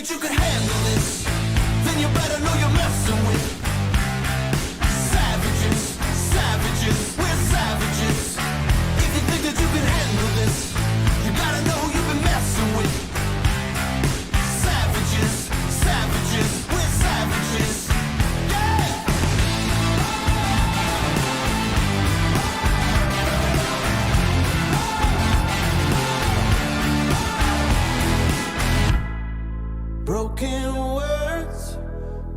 that you can handle this, then you better know you're messing with savages, savages, we're savages. If you think that you can handle this, you gotta know who you've been messing with. Savages, savages, we're savages. Yeah! Broken words,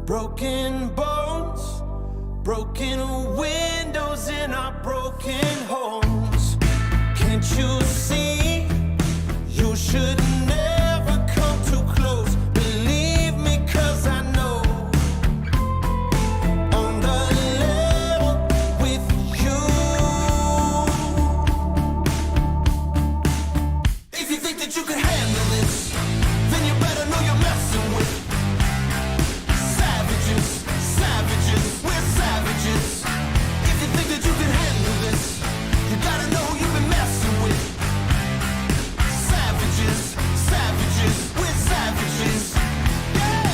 broken bones, broken windows in our broken homes. Can't you see? You should never come too close. Believe me, 'cause I know. On the level with you. If you think that you can handle this, then you better know you're messing with savages, savages, we're savages. If you think that you can handle this, you gotta know who you've been messing with. Savages, savages, we're savages. Yeah!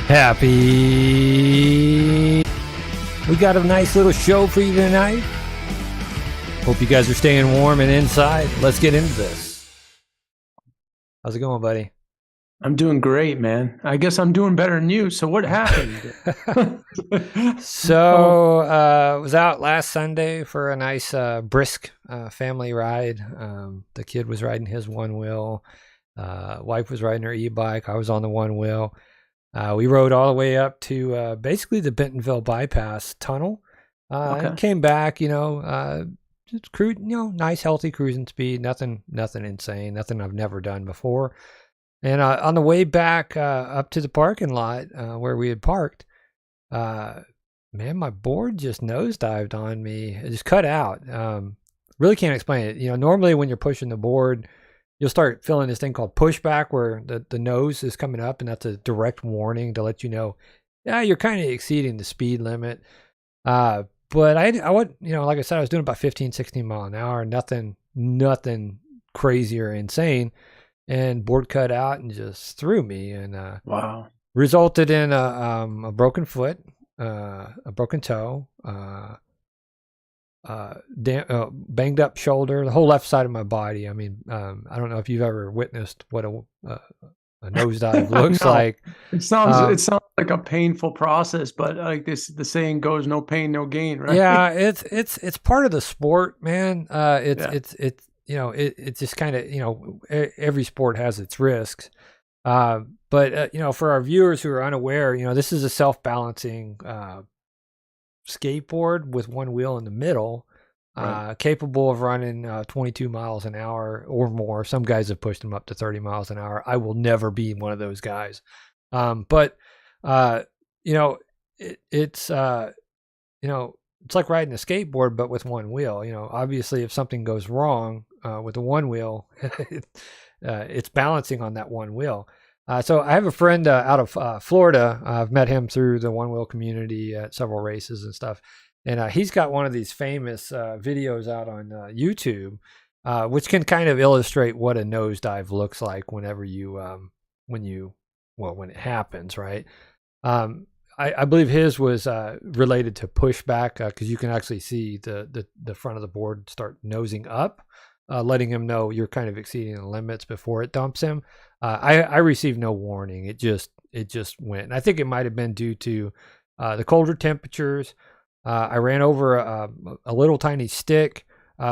Happy. We got a nice little show for you tonight. Hope you guys are staying warm and inside. Let's get into this. How's it going, buddy? I'm doing great, man. I guess I'm doing better than you. So what happened? So, was out last Sunday for a nice brisk family ride. The kid was riding his one wheel. Wife was riding her e-bike. I was on the one wheel. We rode all the way up to basically the Bentonville bypass tunnel. And came back, just cruise, nice healthy cruising speed. Nothing insane. Nothing I've never done before. And on the way back up to the parking lot where we had parked, man, my board just nosedived on me. It just cut out. Really can't explain it. Normally when you're pushing the board, you'll start feeling this thing called pushback where the nose is coming up, and that's a direct warning to let you know, yeah, you're kind of exceeding the speed limit. But I would, like I said, I was doing about 15, 16 mile an hour, nothing crazy or insane. And board cut out and just threw me, and wow, resulted in a broken foot, a broken toe, a banged up shoulder, the whole left side of my body. I mean, I don't know if you've ever witnessed what a nosedive looks No. like. It sounds like a painful process, but like the saying goes, no pain, no gain, right? Yeah, it's part of the sport, man. It's you know, it's just kind of, you know, every sport has its risks. But you know, for our viewers who are unaware, you know, this is a self-balancing skateboard with one wheel in the middle, Right. capable of running 22 miles an hour or more. Some guys have pushed them up to 30 miles an hour. I will never be one of those guys. But you know, it's you know, it's like riding a skateboard, but with one wheel. You know, obviously, if something goes wrong with the one wheel, it's balancing on that one wheel. So I have a friend out of Florida. I've met him through the one wheel community at several races and stuff. And he's got one of these famous videos out on YouTube, which can kind of illustrate what a nosedive looks like whenever you, when it happens, right? I believe his was related to pushback because you can actually see the front of the board start nosing up, letting him know you're kind of exceeding the limits before it dumps him. I received no warning. It just went. And I think it might have been due to the colder temperatures. I ran over a little tiny stick,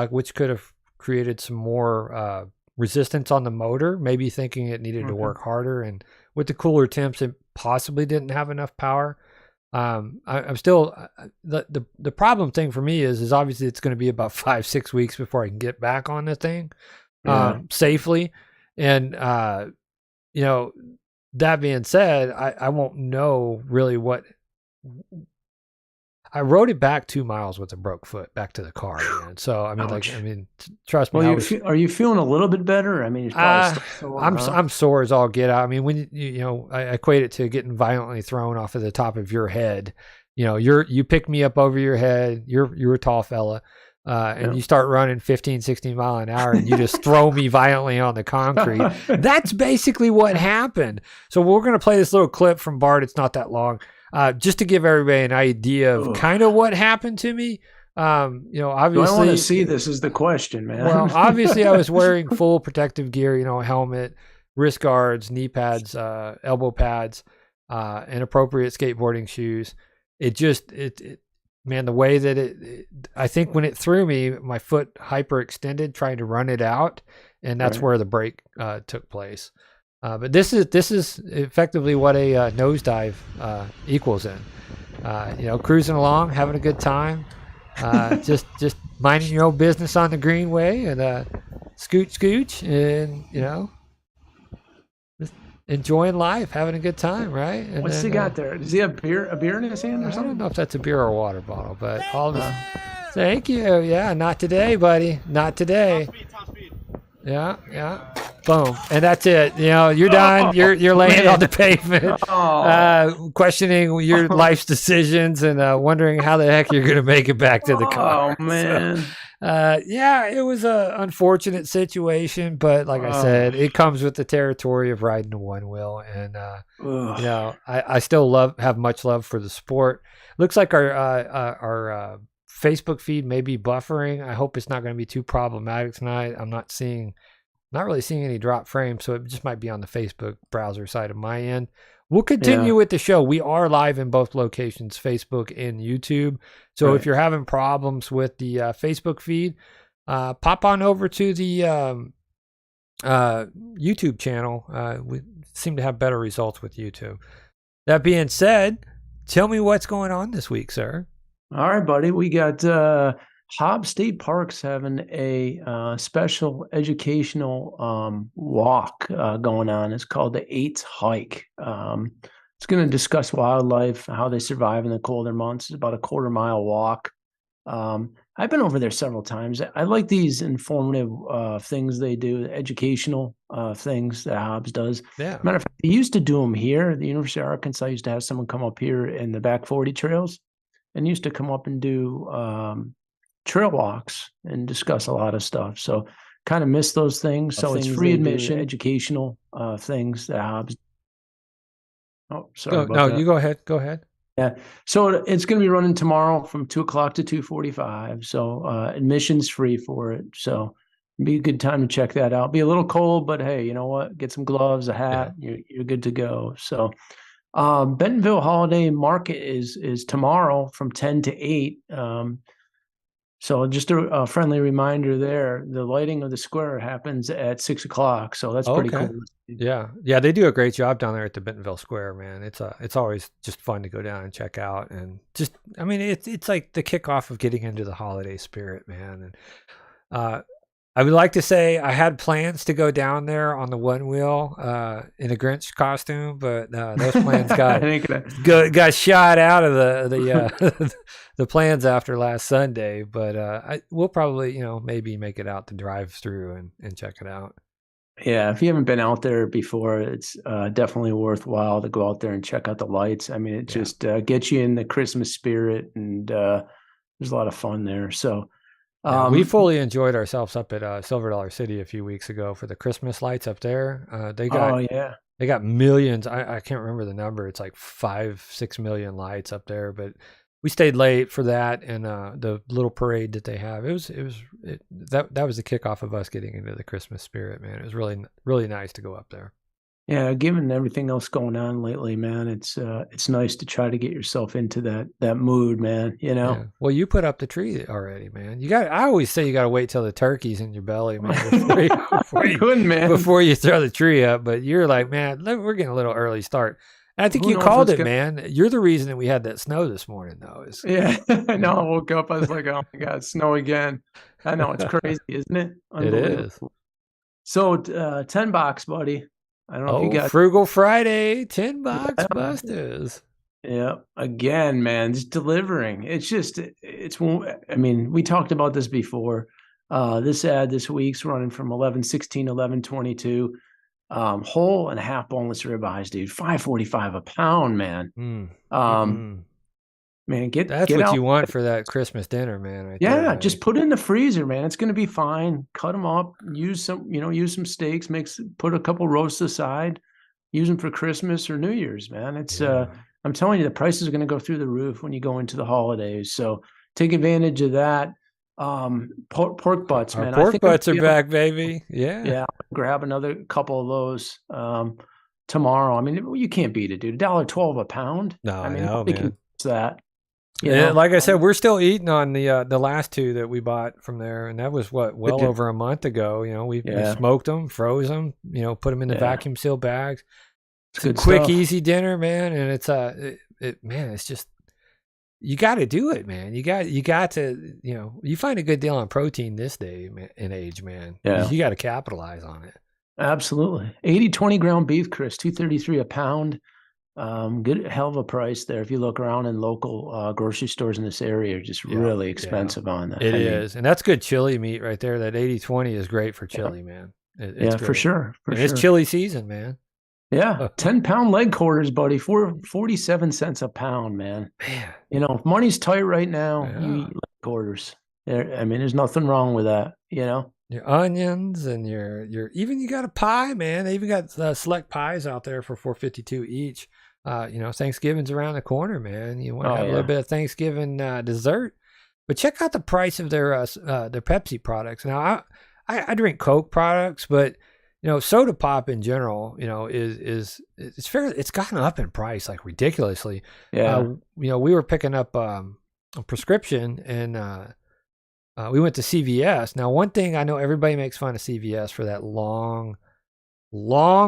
which could have created some more resistance on the motor, maybe thinking it needed to work harder. And with the cooler temps, it possibly didn't have enough power. I'm still the problem thing for me is obviously it's going to be about 5-6 weeks before I can get back on the thing safely. And you know, that being said, I won't know really what. I rode it back 2 miles with a broke foot back to the car, man. So I mean, trust me. Well, are you feeling a little bit better? I mean, it's probably still sore, I'm sore as all get out. I mean, when you know, I equate it to getting violently thrown off of the top of your head. You know, you pick me up over your head. You're a tall fella, and you start running 15, 16 mile an hour, and you just throw me violently on the concrete. That's basically what happened. So we're gonna play this little clip from Bart. It's not that long. Just to give everybody an idea of kind of what happened to me. You know, obviously, I want to see this is the question, man. Well, obviously, I was wearing full protective gear. You know, a helmet, wrist guards, knee pads, elbow pads, and appropriate skateboarding shoes. Man, the way that I think when it threw me, my foot hyperextended trying to run it out, and that's where the break took place. But this is effectively what a nosedive equals in. You know, cruising along, having a good time, just minding your own business on the greenway, and scooch, and you know, just enjoying life, having a good time, right? And What's he got there? Does he have a beer in his hand or I something? don't know if that's a beer or a water bottle, but all this. Thank you. Yeah, not today, buddy. Not today. Top speed. Yeah. Boom. And that's it. You know, you're done. You're laying on the pavement, questioning your life's decisions and wondering how the heck you're going to make it back to the car. Oh, man. So, yeah, it was a unfortunate situation, but like I said, it comes with the territory of riding a one wheel. And, you know, I still have much love for the sport. Looks like our Facebook feed may be buffering. I hope it's not going to be too problematic tonight. I'm not really seeing any drop frames, so it just might be on the Facebook browser side of my end. We'll continue with the show. We are live in both locations, Facebook and YouTube. So if you're having problems with the Facebook feed, pop on over to the YouTube channel. We seem to have better results with YouTube. That being said, tell me what's going on this week, sir. All right, buddy. We got Hobbs State Park's having a special educational walk going on. It's called the 8th Hike. It's going to discuss wildlife, how they survive in the colder months. It's about a 1/4 mile walk. I've been over there several times. I like these informative things they do, educational things that Hobbs does. Yeah. Matter of fact, they used to do them here. The University of Arkansas used to have someone come up here in the back 40 trails and used to come up and do trail walks and discuss a lot of stuff. So kind of miss those things. So it's free admission, educational things that Hobbs. Oh, sorry. No, you go ahead. Go ahead. Yeah. So it's going to be running tomorrow from 2 o'clock to 2:45. So admission's free for it. So it'd be a good time to check that out. Be a little cold, but hey, you know what? Get some gloves, a hat. You're good to go. So Bentonville Holiday Market is tomorrow from 10 to 8. So just a friendly reminder there, the lighting of the square happens at 6 o'clock. So that's pretty Okay. cool. Yeah. Yeah. They do a great job down there at the Bentonville Square, man. It's always just fun to go down and check out. And just, I mean, it's like the kickoff of getting into the holiday spirit, man. And, I would like to say I had plans to go down there on the one wheel in a Grinch costume, but those plans got shot out of the the plans after last Sunday. But we'll probably maybe make it out to drive through and check it out. Yeah, if you haven't been out there before, it's definitely worthwhile to go out there and check out the lights. I mean, it just gets you in the Christmas spirit, and there's a lot of fun there. So we fully enjoyed ourselves up at Silver Dollar City a few weeks ago for the Christmas lights up there. They got millions. I can't remember the number. It's like 5-6 million lights up there, but we stayed late for that and the little parade that they have. That was the kickoff of us getting into the Christmas spirit, man. It was really, really nice to go up there. Yeah, given everything else going on lately, man, it's nice to try to get yourself into that mood, man. Yeah. Well, you put up the tree already, man. I always say you got to wait till the turkey's in your belly, man, before you throw the tree up. But you're like, man, we're getting a little early start. And I think you called it, man. You're the reason that we had that snow this morning, though. Yeah, I know. I woke up, I was like, oh my God, snow again. I know, it's crazy, isn't it? It is. So $10, buddy. I don't know if you got Frugal Friday, $10 busters. Yeah, again, man, just delivering. I mean, we talked about this before. This ad this week's running from 11.16 to 11.22. Whole and half boneless ribeyes, dude. $5.45 a pound, man. Man, that's get what out. You want for that Christmas dinner, man. Right yeah, there, man. Just put it in the freezer, man. It's gonna be fine. Cut them up. Use some steaks. Put a couple roasts aside. Use them for Christmas or New Year's, man. It's I'm telling you, the prices are gonna go through the roof when you go into the holidays. So take advantage of that. Pork butts, man. Pork butts are back, baby. Yeah. Grab another couple of those tomorrow. I mean, you can't beat it, dude. $1.12 a pound. No, I know, man. That. Like I said, we're still eating on the last two that we bought from there, and that was over a month ago. We smoked them, froze them, put them in the vacuum seal bags. It's a quick, easy dinner, man, and it's it's just you got to do it, man. You got to you find a good deal on protein this day and age, man. Yeah, you got to capitalize on it. Absolutely. 80-20 ground beef, Chris, $2.33 a pound. Good hell of a price there. If you look around in local grocery stores in this area, are just really expensive on that. It is, and that's good chili meat right there. That 80-20 is great for chili, man. It's for sure. It's chili season, man. Yeah, 10-pound leg quarters, buddy, for 47 cents a pound, man. Man, if money's tight right now, you eat leg quarters. I mean, there's nothing wrong with that. Your onions and your even you got a pie, man. They even got select pies out there for $4.52 each. Thanksgiving's around the corner, man. You want to have a little bit of Thanksgiving dessert, but check out the price of their Pepsi products. Now, I drink Coke products, but soda pop in general, it's fair. It's gotten up in price like ridiculously. Yeah. We were picking up a prescription and we went to CVS. Now, one thing I know everybody makes fun of CVS for that long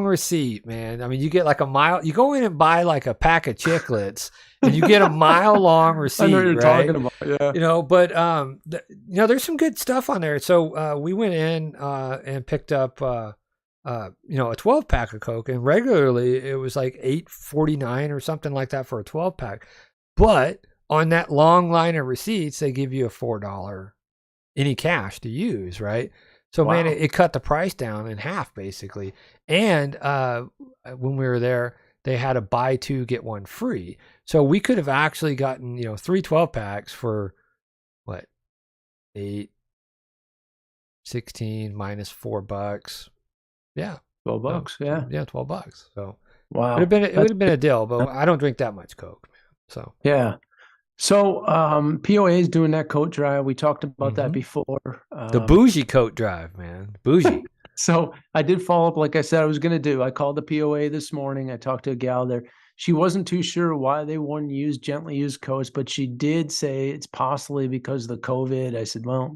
receipt, man. I mean, you get like a mile. You go in and buy like a pack of chiclets, and you get a mile-long receipt. I know what you're talking about. Yeah. But there's some good stuff on there. So we went in and picked up a 12-pack of Coke, and regularly it was like $8.49 or something like that for a 12-pack. But on that long line of receipts, they give you a $4 any cash to use, right? So man, it cut the price down in half basically. And when we were there, they had a buy two get one free. So we could have actually gotten 3 12-packs for what, 8, 16 minus $4. Yeah, $12. Yeah, $12. So wow, it would have been a deal. But I don't drink that much Coke, man. So Yeah. So POA is doing that coat drive. We talked about that before. The bougie coat drive, man. Bougie. So I did follow up, like I said I was going to do. I called the POA this morning. I talked to a gal there. She wasn't too sure why they wouldn't use gently used coats, but she did say it's possibly because of the COVID. I said, well,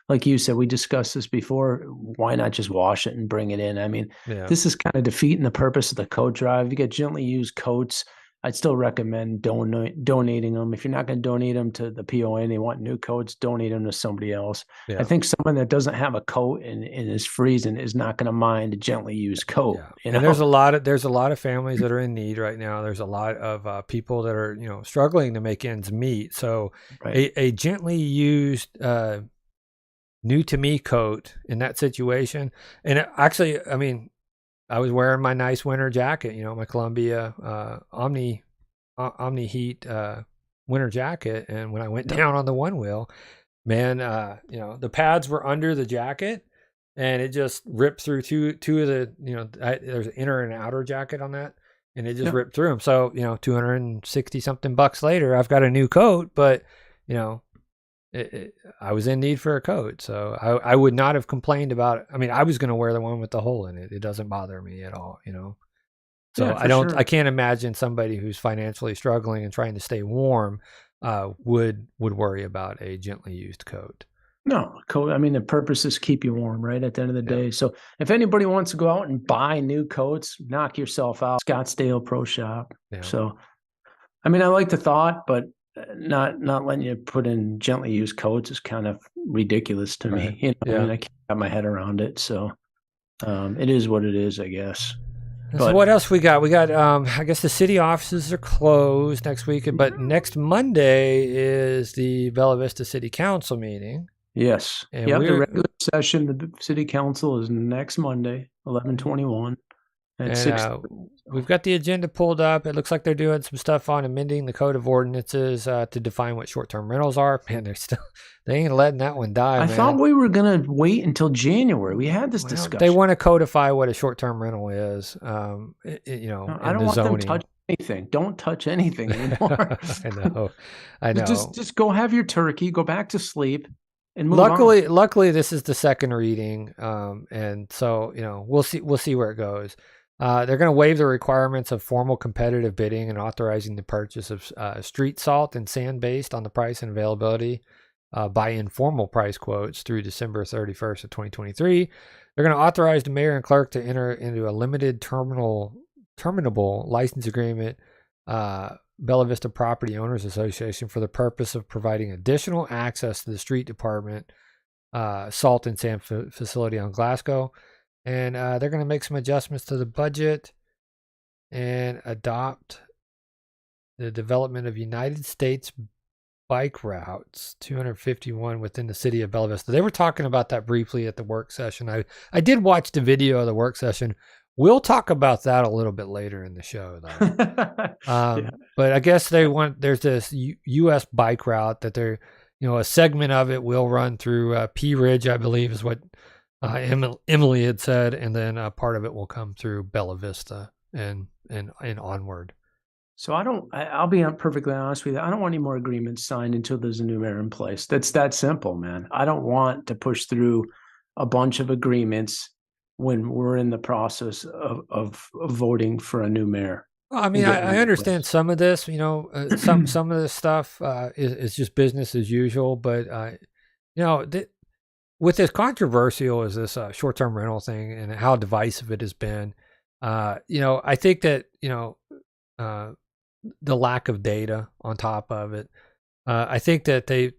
like you said, we discussed this before. Why not just wash it and bring it in? I mean, Yeah. this is kind of defeating the purpose of the coat drive. If you get gently used coats, I'd still recommend donating them. If you're not going to donate them to the POA and they want new coats, donate them to somebody else. Yeah. I think someone that doesn't have a coat and is freezing is not going to mind a gently used coat. Yeah. And there's a lot of families that are in need right now. There's a lot of people that are struggling to make ends meet. So right. a gently used new to me coat in that situation, and actually, I mean, I was wearing my nice winter jacket, my Columbia Omni Heat winter jacket, and when I went down on the one wheel, man, the pads were under the jacket, and it just ripped through two of the, there's an inner and outer jacket on that, and it just ripped through them. So $260 something later, I've got a new coat, but I was in need for a coat, so I would not have complained about it. I mean, I was going to wear the one with the hole in it. It doesn't bother me at all, So Yeah, I can't imagine somebody who's financially struggling and trying to stay warm would worry about a gently used coat. No, coat. I mean, the purpose is keep you warm, right? At the end of the day. So if anybody wants to go out and buy new coats, knock yourself out. Scottsdale Pro Shop. Yeah. So, I mean, I like the thought, but not letting you put in gently used coats is kind of ridiculous to me. I mean, I can't wrap my head around it. So it is what it is, I guess. So what else we got? We got, I guess the city offices are closed next week, but next Monday is the Bella Vista City Council meeting. Yes. And the regular session of the city council is next Monday, 11/21. At 6. We've got the agenda pulled up. It looks like they're doing some stuff on amending the code of ordinances to define what short-term rentals are. Man, they ain't letting that one die. I thought we were gonna wait until January. We had this discussion. They want to codify what a short-term rental is. I don't want them to touch anything. Don't touch anything anymore. I know. Just go have your turkey. Go back to sleep. And move on. Luckily, this is the second reading, and so we'll see where it goes. They're going to waive the requirements of formal competitive bidding and authorizing the purchase of street salt and sand based on the price and availability by informal price quotes through December 31st of 2023. They're going to authorize the mayor and clerk to enter into a limited terminable license agreement, Bella Vista Property Owners Association, for the purpose of providing additional access to the street department salt and sand facility on Glasgow. And they're going to make some adjustments to the budget and adopt the development of United States bike routes, 251 within the city of Bella Vista. They were talking about that briefly at the work session. I did watch the video of the work session. We'll talk about that a little bit later in the show, though. But I guess there's this U.S. bike route that they're, a segment of it will run through P Ridge, I believe is what Emily had said, and then part of it will come through Bella Vista and onward. So I'll be perfectly honest with you. I don't want any more agreements signed until there's a new mayor in place. That's that simple, man. I don't want to push through a bunch of agreements when we're in the process of voting for a new mayor. Well, I mean, I understand some of this, some of this stuff is just business as usual, but with as controversial as this short-term rental thing and how divisive it has been, I think that, the lack of data on top of it, I think that they,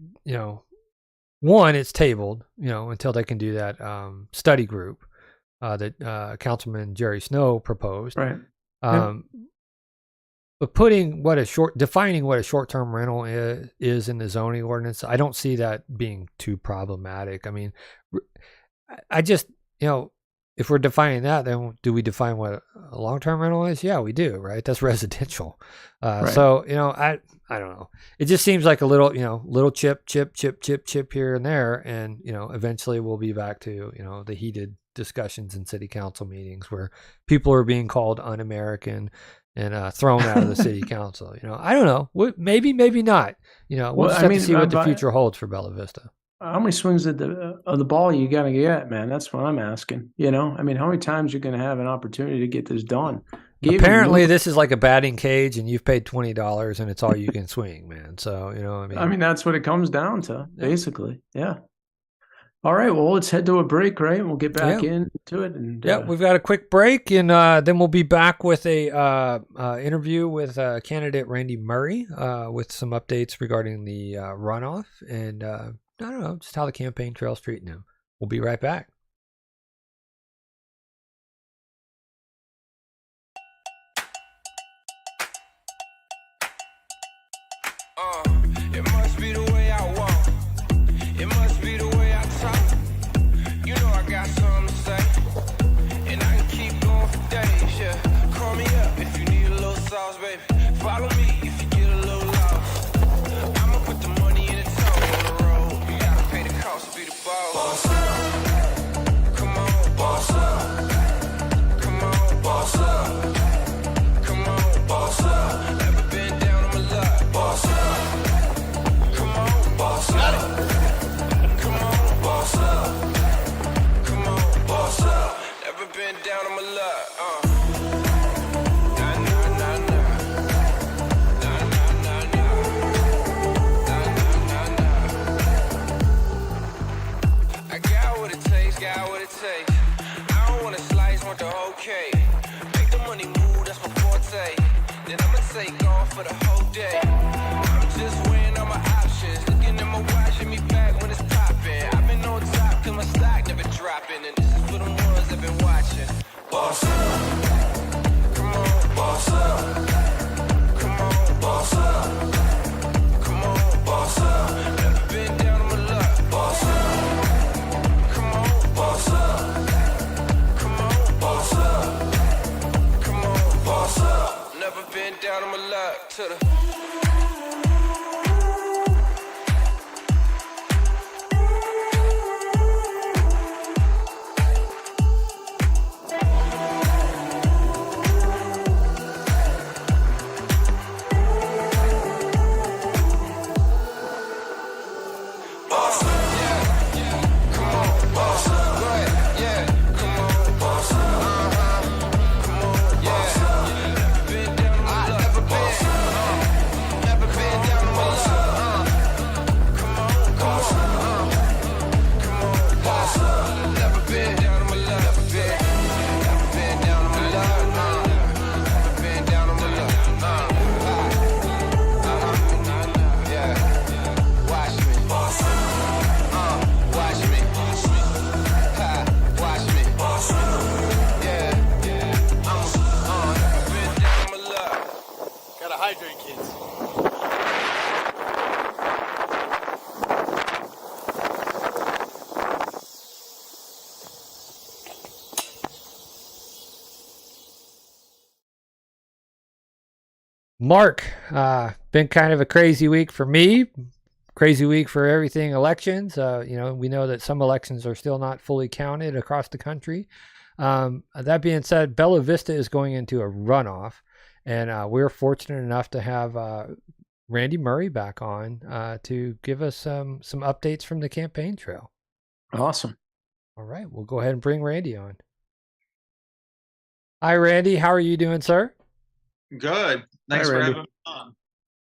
one, it's tabled, until they can do that study group that Councilman Jerry Snow proposed. Right. But defining what a short-term rental is in the zoning ordinance, I don't see that being too problematic. I mean, I just, if we're defining that, then do we define what a long-term rental is? Yeah, we do, right? That's residential. Right. So, I don't know. It just seems like a little chip here and there. And, eventually we'll be back to, the heated discussions in city council meetings where people are being called un-American and thrown out of the city council. I don't know. Maybe not. We'll just have to see what the future holds for Bella Vista. How many swings of the ball you got to get, man? That's what I'm asking. How many times you're going to have an opportunity to get this done? Apparently, this is like a batting cage, and you've paid $20, and it's all you can swing, man. So, that's what it comes down to, basically. Yeah. All right. Well, let's head to a break, right? We'll get back into it. And we've got a quick break, and then we'll be back with a interview with candidate Randy Murray with some updates regarding the runoff, and I don't know, just how the campaign trail's treating him. We'll be right back. It must be the way I walk. It must be the way I talk. I got something to say. And I can keep going for days, yeah. Call me up if you need a little sauce, baby. Follow me if you get a little lost. I'ma put the money in the toe on the road. You gotta pay the cost to be the boss. Boss up. Come on, boss up. Come on, boss up. Come on, boss up. Never been down on my luck. Boss up. Come on, boss up. Come on, boss up. Come on, boss up. Never been down on my luck. Nah, nah, nah, nah. Nah, nah, nah, nah. Nah, nah, nah, nah. I got what it takes, got what it takes. I don't want a slice, want the whole cake. Make the money move, that's my forte. Then I'ma take off for the whole day. I'm just weighing all my options. Looking at my watch, hit me back when it's popping. I've been on top till my stock never dropping. And this is for the ones that been watching. Boss up. Come on, boss up. Come on, boss up. Come on, boss up. Never been down on my luck. Boss up. Come on, boss up. Come on, boss up. Come on, boss up. Never been down on my luck to the boss up. Yeah, yeah. Come on, boss up. Go ahead. Yeah. Come on, boss up. Come on, yeah. Never been down on my luck. Never been. Never been down on my luck. Come on, boss up. Come on, boss up. Never been down on my luck. Never been. Never been down on my luck. Never been down on my luck. Yeah. Watch me. Boss up. Watch me. Watch me. Boss up. Yeah. I'm never been down on my luck. Gotta hydrate, kids. Mark, been kind of a crazy week for me, crazy week for everything elections. We know that some elections are still not fully counted across the country. That being said, Bella Vista is going into a runoff, and we're fortunate enough to have Randy Murray back on to give us some updates from the campaign trail. Awesome. All right, we'll go ahead and bring Randy on. Hi, Randy. How are you doing, sir? Good. Thanks Hi, for Randy. having me on.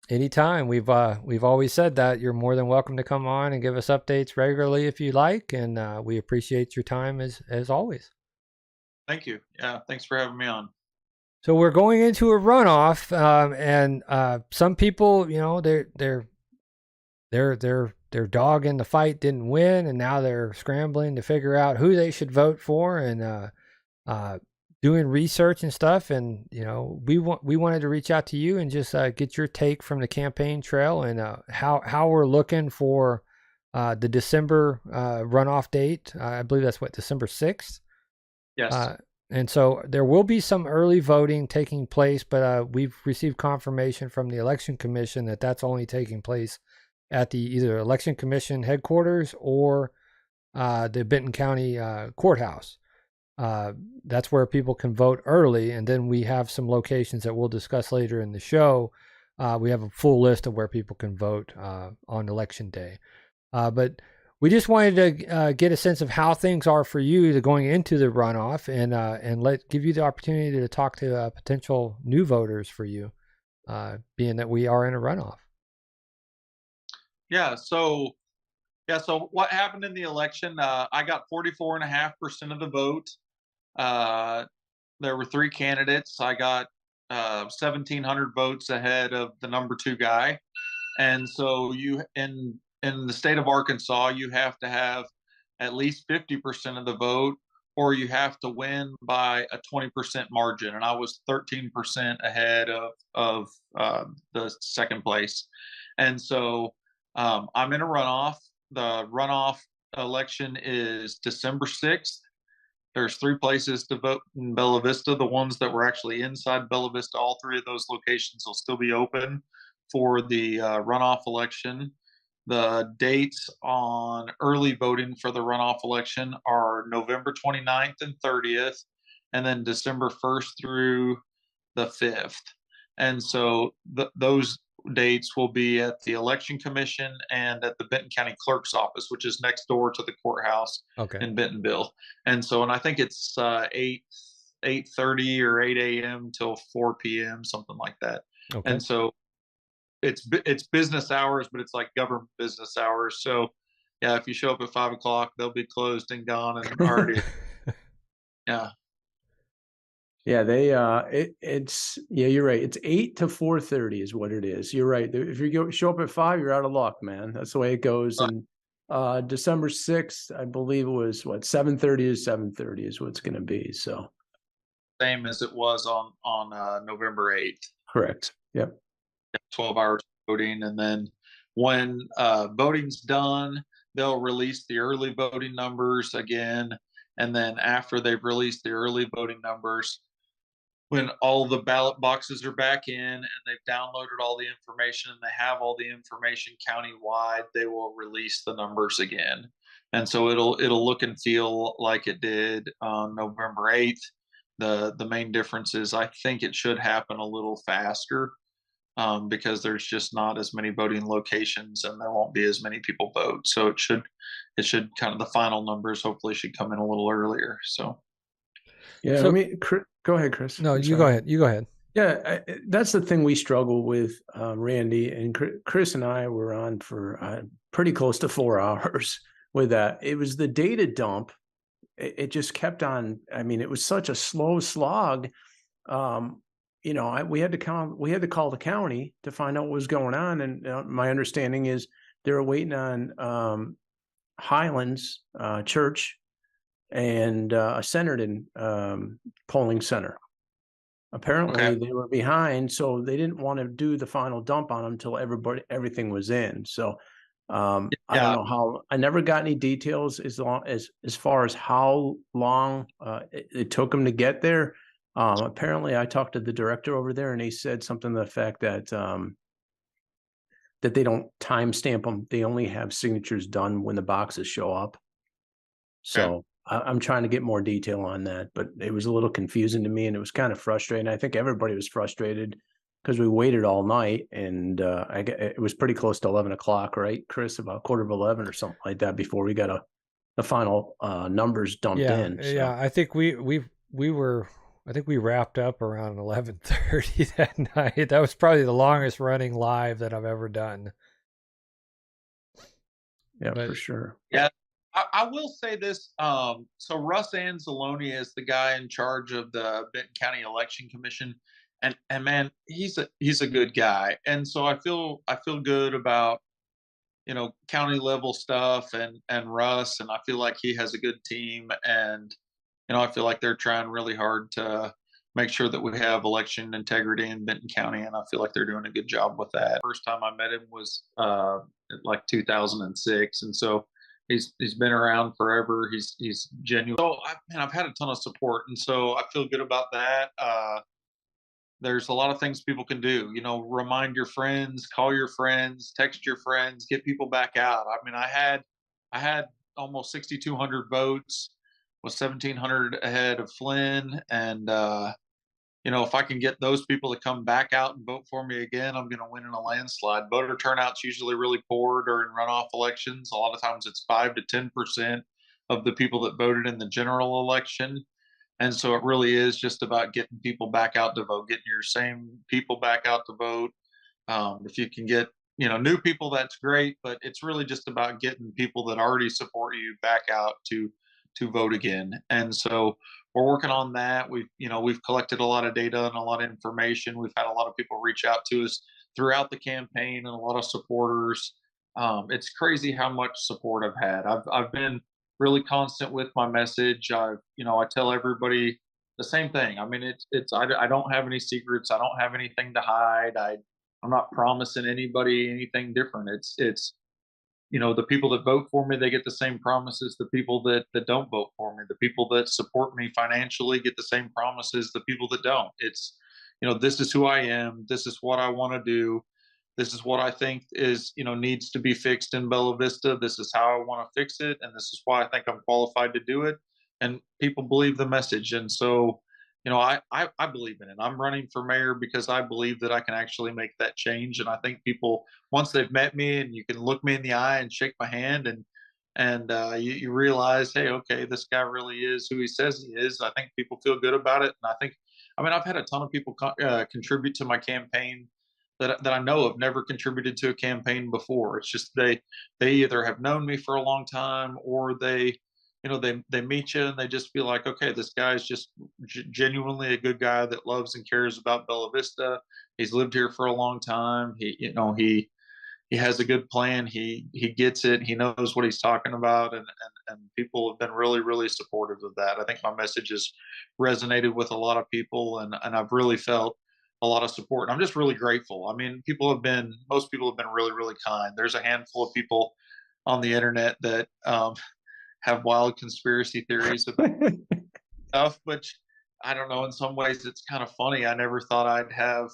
Anytime. We've always said that you're more than welcome to come on and give us updates regularly if you like, and we appreciate your time as always. Thank you. Yeah, thanks for having me on. So we're going into a runoff, and some people, their dog in the fight didn't win, and now they're scrambling to figure out who they should vote for, and doing research and stuff. And we wanted to reach out to you and just get your take from the campaign trail and how we're looking for the December runoff date. I believe that's December 6th. Yes. And so there will be some early voting taking place, but we've received confirmation from the Election Commission that that's only taking place at the either Election Commission headquarters or the Benton County courthouse. That's where people can vote early, and then we have some locations that we'll discuss later in the show. We have a full list of where people can vote on election day. But we just wanted to get a sense of how things are for you going into the runoff, and give you the opportunity to talk to potential new voters for you, being that we are in a runoff. So what happened in the election? I got 44.5% of the vote. There were 3 candidates. I got 1,700 votes ahead of the number 2 guy. And so in the state of Arkansas, you have to have at least 50% of the vote, or you have to win by a 20% margin. And I was 13% ahead of the second place. And so I'm in a runoff. The runoff election is December 6th. There's 3 places to vote in Bella Vista. The ones that were actually inside Bella Vista, all 3 of those locations will still be open for the runoff election. The dates on early voting for the runoff election are November 29th and 30th, and then December 1st through the 5th. And so those dates will be at the Election Commission and at the Benton County Clerk's office, which is next door to the courthouse in Bentonville. And so, and I think it's 8:30 or 8 a.m. till 4 p.m., something like that. Okay. And so it's business hours, but it's like government business hours. So yeah, if you show up at 5 o'clock, they'll be closed and gone and already. Yeah. Yeah, it's you're right. It's 8 to 4:30 is what it is. You're right. If you show up at 5, you're out of luck, man. That's the way it goes. And December 6th, I believe it was 7:30 to 7:30 is what it's going to be. So same as it was on November 8th. Correct. Yep. 12 hours voting, and then when voting's done, they'll release the early voting numbers again. And then after they've released the early voting numbers, when all the ballot boxes are back in and they've downloaded all the information and they have all the information countywide, they will release the numbers again. And so it'll look and feel like it did on November 8th. The main difference is I think it should happen a little faster because there's just not as many voting locations and there won't be as many people vote. So it should kind of, the final numbers hopefully should come in a little earlier. So yeah, So- go ahead, Chris. No, I'm you sorry. go ahead. You go ahead. Yeah, that's the thing we struggle with, Randy, and Chris and I were on for pretty close to 4 hours with that. It was the data dump. It just kept on. I mean, it was such a slow slog. We had to call the county to find out what was going on. And my understanding is they were waiting on Highlands Church and a Centerton polling center. Apparently they were behind, so they didn't want to do the final dump on them until everything was in. So I don't know how. I never got any details as far as how long it took them to get there. Apparently, I talked to the director over there, and he said something to the fact that that they don't timestamp them; they only have signatures done when the boxes show up. So I'm trying to get more detail on that, but it was a little confusing to me, and it was kind of frustrating. I think everybody was frustrated because we waited all night, and it was pretty close to 11 o'clock, right, Chris? About 11:15 or something like that before we got the final numbers dumped in. So. Yeah, I think we wrapped up around 11:30 that night. That was probably the longest running live that I've ever done. Yeah, for sure. Yeah. I will say this. So Russ Anzalone is the guy in charge of the Benton County Election Commission, and man, he's a good guy. And so I feel good about county level stuff and Russ, and I feel like he has a good team, and I feel like they're trying really hard to make sure that we have election integrity in Benton County, and I feel like they're doing a good job with that. First time I met him was like 2006, and so. He's been around forever. He's genuine. So I've had a ton of support, and so I feel good about that. There's a lot of things people can do. Remind your friends, call your friends, text your friends, get people back out. I mean, I had almost 6,200 votes, was 1,700 ahead of Flynn, and if I can get those people to come back out and vote for me again, I'm going to win in a landslide. Voter turnout's usually really poor during runoff elections. A lot of times it's 5 to 10% of the people that voted in the general election. And so it really is just about getting people back out to vote, getting your same people back out to vote. If you can get, new people, that's great, but it's really just about getting people that already support you back out to vote again. And so we're working on that. We've collected a lot of data and a lot of information. We've had a lot of people reach out to us throughout the campaign and a lot of supporters. It's crazy how much support I've had. I've been really constant with my message. I tell everybody the same thing. I mean, I don't have any secrets. I don't have anything to hide. I'm not promising anybody anything different. It's the people that vote for me, they get the same promises. The people that don't vote for me, the people that support me financially, get the same promises. The people that don't, it's this is who I am. This is what I want to do. This is what I think is needs to be fixed in Bella Vista. This is how I want to fix it, and this is why I think I'm qualified to do it. And people believe the message, and so I believe in it. I'm running for mayor because I believe that I can actually make that change. And I think people, once they've met me and you can look me in the eye and shake my hand, and you realize, hey, okay, this guy really is who he says he is. I think people feel good about it. And I've had a ton of people contribute to my campaign that I know have never contributed to a campaign before. It's just they either have known me for a long time, or they meet you and they just feel like, okay, this guy's just genuinely a good guy that loves and cares about Bella Vista. He's lived here for a long time. He has a good plan. He gets it. He knows what he's talking about, and people have been really, really supportive of that. I think my message has resonated with a lot of people, and I've really felt a lot of support. And I'm just really grateful. I mean, most people have been really, really kind. There's a handful of people on the internet that have wild conspiracy theories about stuff, which I don't know. In some ways, it's kind of funny. I never thought I'd have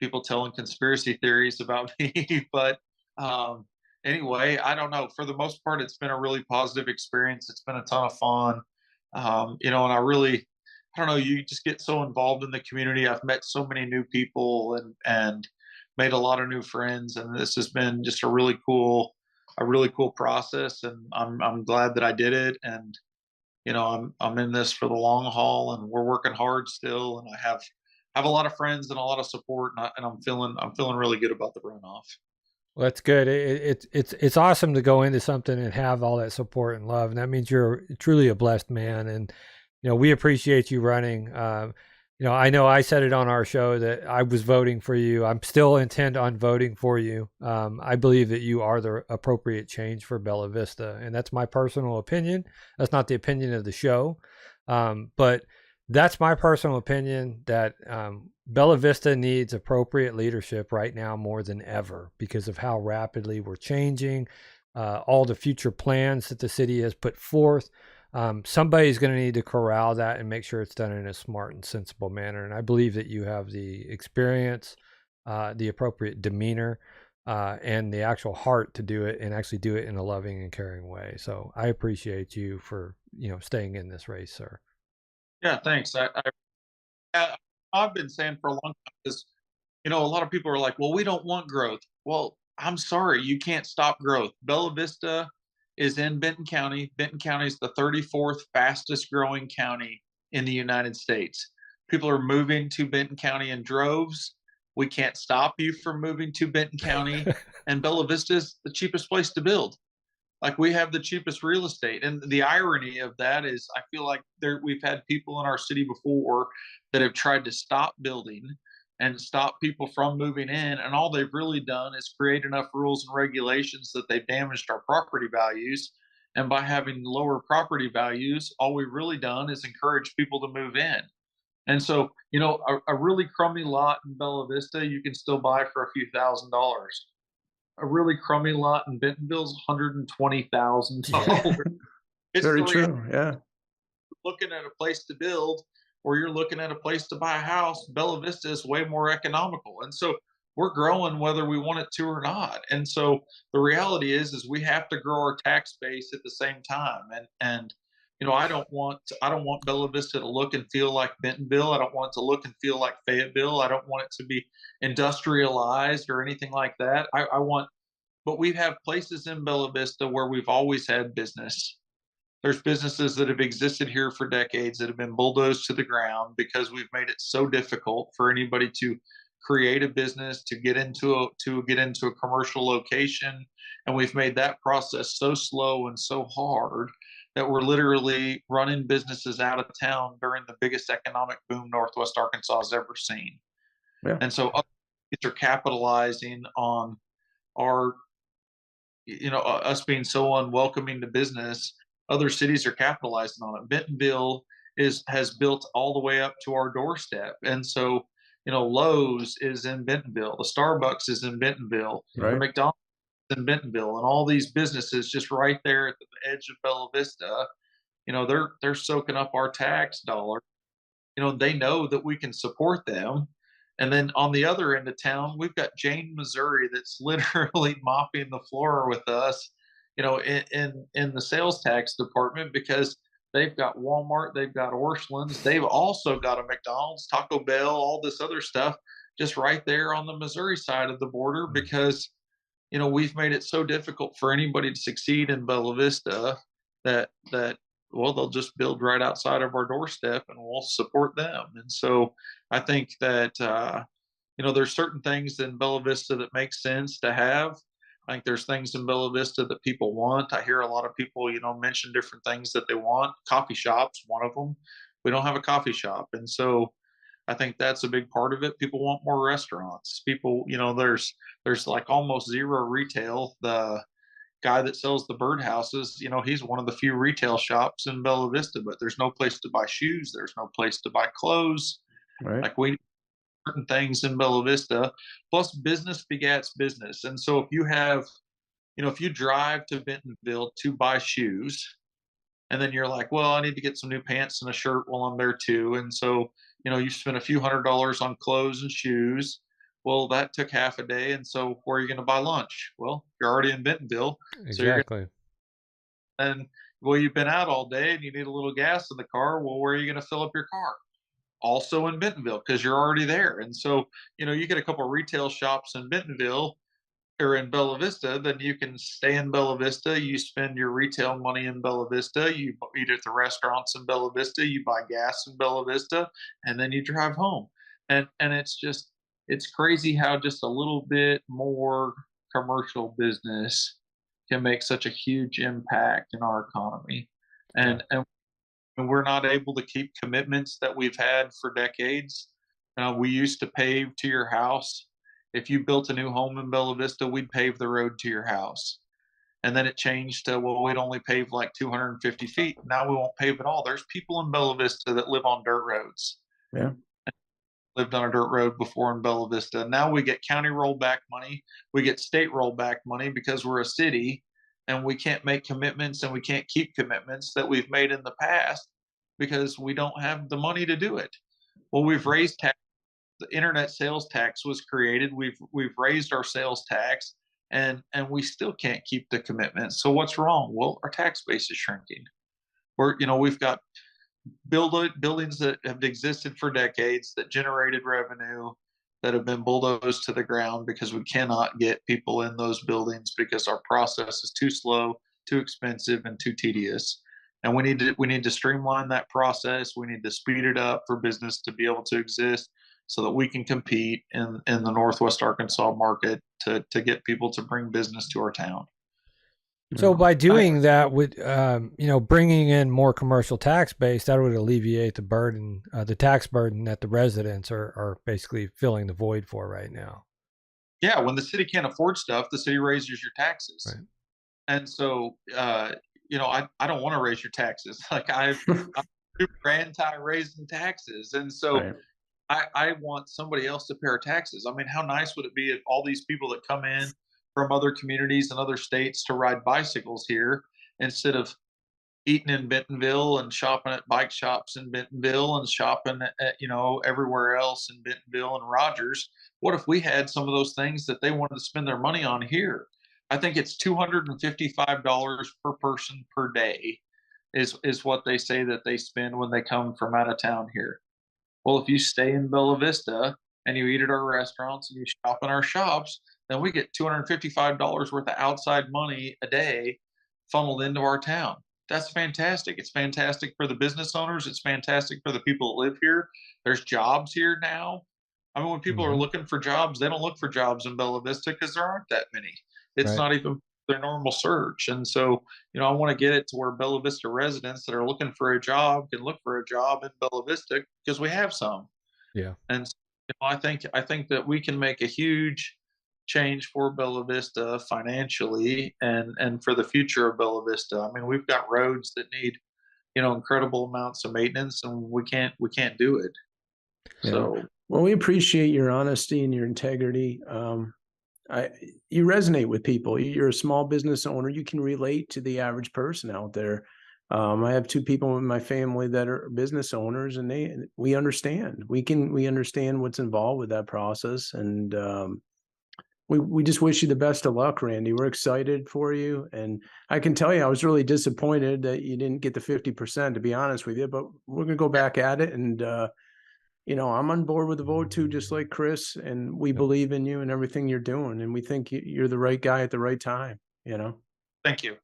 people telling conspiracy theories about me, but anyway, I don't know. For the most part, it's been a really positive experience. It's been a ton of fun, and I don't know. You just get so involved in the community. I've met so many new people and made a lot of new friends, and this has been just a really cool process, and I'm glad that I did it. And I'm in this for the long haul, and we're working hard still, and I have a lot of friends and a lot of support, and I'm feeling really good about the runoff. Well, that's good. It's awesome to go into something and have all that support and love, and that means you're truly a blessed man. And we appreciate you running. I know I said it on our show that I was voting for you. I'm still intent on voting for you. I believe that you are the appropriate change for Bella Vista, and that's my personal opinion. That's not the opinion of the show, but that's my personal opinion, that Bella Vista needs appropriate leadership right now more than ever because of how rapidly we're changing, all the future plans that the city has put forth. Somebody's going to need to corral that and make sure it's done in a smart and sensible manner. And I believe that you have the experience, the appropriate demeanor, and the actual heart to do it, and actually do it in a loving and caring way. So I appreciate you for, staying in this race, sir. Yeah, thanks. I've been saying for a long time, because a lot of people are like, well, we don't want growth. Well, I'm sorry, you can't stop growth. Bella Vista is in Benton County. Benton County is the 34th fastest growing county in the United States. People are moving to Benton County in droves. We can't stop you from moving to Benton County. And Bella Vista is the cheapest place to build. Like, we have the cheapest real estate. And the irony of that is, I feel like we've had people in our city before that have tried to stop building and stop people from moving in. And all they've really done is create enough rules and regulations that they've damaged our property values. And by having lower property values, all we've really done is encourage people to move in. And so, a really crummy lot in Bella Vista, you can still buy for a few $1,000s. A really crummy lot in Bentonville's $120,000. It's very true. Yeah. Looking at a place to build, or you're looking at a place to buy a house, Bella Vista is way more economical. And so we're growing whether we want it to or not. And so the reality is we have to grow our tax base at the same time. And I don't want Bella Vista to look and feel like Bentonville. I don't want it to look and feel like Fayetteville. I don't want it to be industrialized or anything like that. I want, but we have places in Bella Vista where we've always had business. There's businesses that have existed here for decades that have been bulldozed to the ground because we've made it so difficult for anybody to create a business, to get into a commercial location, and we've made that process so slow and so hard that we're literally running businesses out of town during the biggest economic boom Northwest Arkansas has ever seen. Yeah. And so other states are capitalizing on our, us being so unwelcoming to business. Other cities are capitalizing on it. Bentonville has built all the way up to our doorstep, and so Lowe's is in Bentonville, the Starbucks is in Bentonville, Right. the McDonald's is in Bentonville, and all these businesses just right there at the edge of Bella Vista. They're soaking up our tax dollar. They know that we can support them. And then on the other end of town, we've got Jane, Missouri, that's literally mopping the floor with us, in the sales tax department, because they've got Walmart, they've got Orscheln's, they've also got a McDonald's, Taco Bell, all this other stuff just right there on the Missouri side of the border, because we've made it so difficult for anybody to succeed in Bella Vista that well, they'll just build right outside of our doorstep and we'll support them. And so I think that there's certain things in Bella Vista that make sense to have. I think there's things in Bella Vista that people want. I hear a lot of people, mention different things that they want. Coffee shops, one of them. We don't have a coffee shop. And so I think that's a big part of it. People want more restaurants. People, there's like almost zero retail. The guy that sells the birdhouses, he's one of the few retail shops in Bella Vista, but there's no place to buy shoes. There's no place to buy clothes. Right. Like we certain things in Bella Vista, plus business begets business. And so if you drive to Bentonville to buy shoes, and then you're like, well, I need to get some new pants and a shirt while I'm there too. And so, you spend a few $100s on clothes and shoes. Well, that took half a day. And so where are you going to buy lunch? Well, you're already in Bentonville. Exactly. Well, you've been out all day and you need a little gas in the car. Well, where are you going to fill up your car? Also in Bentonville, because you're already there. And so, you get a couple of retail shops in Bentonville or in Bella Vista, then you can stay in Bella Vista. You spend your retail money in Bella Vista. You eat at the restaurants in Bella Vista. You buy gas in Bella Vista, and then you drive home. And it's crazy how just a little bit more commercial business can make such a huge impact in our economy. And we're not able to keep commitments that we've had for decades. We used to pave to your house. If you built a new home in Bella Vista, we'd pave the road to your house. And then it changed to, well, we'd only pave like 250 feet. Now we won't pave at all. There's people in Bella Vista that live on dirt roads. Yeah. Lived on a dirt road before in Bella Vista. Now we get county rollback money. We get state rollback money because we're a city and we can't make commitments and we can't keep commitments that we've made in the past because we don't have the money to do it. Well, we've raised tax. The internet sales tax was created. We've raised our sales tax and we still can't keep the commitment. So what's wrong? Well, our tax base is shrinking. We've got buildings that have existed for decades that generated revenue that have been bulldozed to the ground because we cannot get people in those buildings because our process is too slow, too expensive, and too tedious. And we need to streamline that process. We need to speed it up for business to be able to exist so that we can compete in the Northwest Arkansas market to get people to bring business to our town. So by doing that, with bringing in more commercial tax base, that would alleviate the burden, the tax burden that the residents are basically filling the void for right now. Yeah, when the city can't afford stuff, the city raises your taxes, right. And so I don't want to raise your taxes. Like I'm super anti raising taxes, and so. Right. I want somebody else to pay our taxes. I mean, how nice would it be if all these people that come in from other communities and other states to ride bicycles here instead of eating in Bentonville and shopping at bike shops in Bentonville and shopping at, everywhere else in Bentonville and Rogers. What if we had some of those things that they wanted to spend their money on here? I think it's $255 per person per day is what they say that they spend when they come from out of town here. Well, if you stay in Bella Vista and you eat at our restaurants and you shop in our shops, then we get $255 worth of outside money a day funneled into our town. That's fantastic. It's fantastic for the business owners. It's fantastic for the people that live here. There's jobs here now. I mean, when people are looking for jobs, they don't look for jobs in Bella Vista because there aren't that many. It's Right. not even their normal search. And so, I want to get it to where Bella Vista residents that are looking for a job can look for a job in Bella Vista because we have some. Yeah. And I think that we can make a huge change for Bella Vista financially and for the future of Bella Vista. I mean, we've got roads that need, incredible amounts of maintenance, and we can't do it. Yeah. So Well, we appreciate your honesty and your integrity. You resonate with people. You're a small business owner. You can relate to the average person out there. I have two people in my family that are business owners, and we understand. We understand what's involved with that process, and we just wish you the best of luck, Randy. We're excited for you, and I can tell you, I was really disappointed that you didn't get the 50%. To be honest with you, but we're gonna go back at it, and I'm on board with the vote too, just like Chris, and we believe in you and everything you're doing, and we think you're the right guy at the right time. thank you.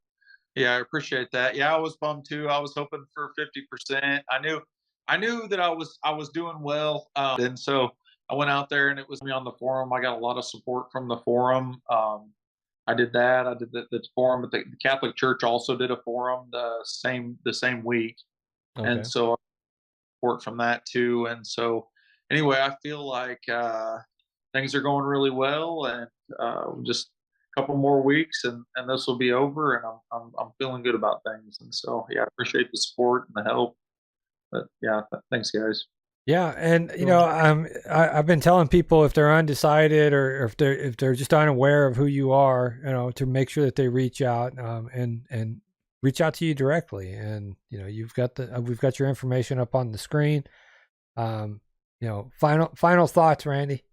Yeah, I appreciate that. Yeah, I was bummed too. I was hoping for 50%. I knew that I was doing well, and so I went out there and it was me on the forum. I got a lot of support from the forum. I did that. I did the forum, but the Catholic Church also did a forum the same week, Okay. and so I support from that too. And so anyway, I feel like things are going really well, and just a couple more weeks, and this will be over, and I'm feeling good about things. And so yeah, I appreciate the support and the help. But yeah, thanks guys. Yeah, and I've been telling people if they're undecided or if they're just unaware of who you are, to make sure that they reach out and reach out to you directly. And we've got your information up on the screen. Final thoughts, Randy.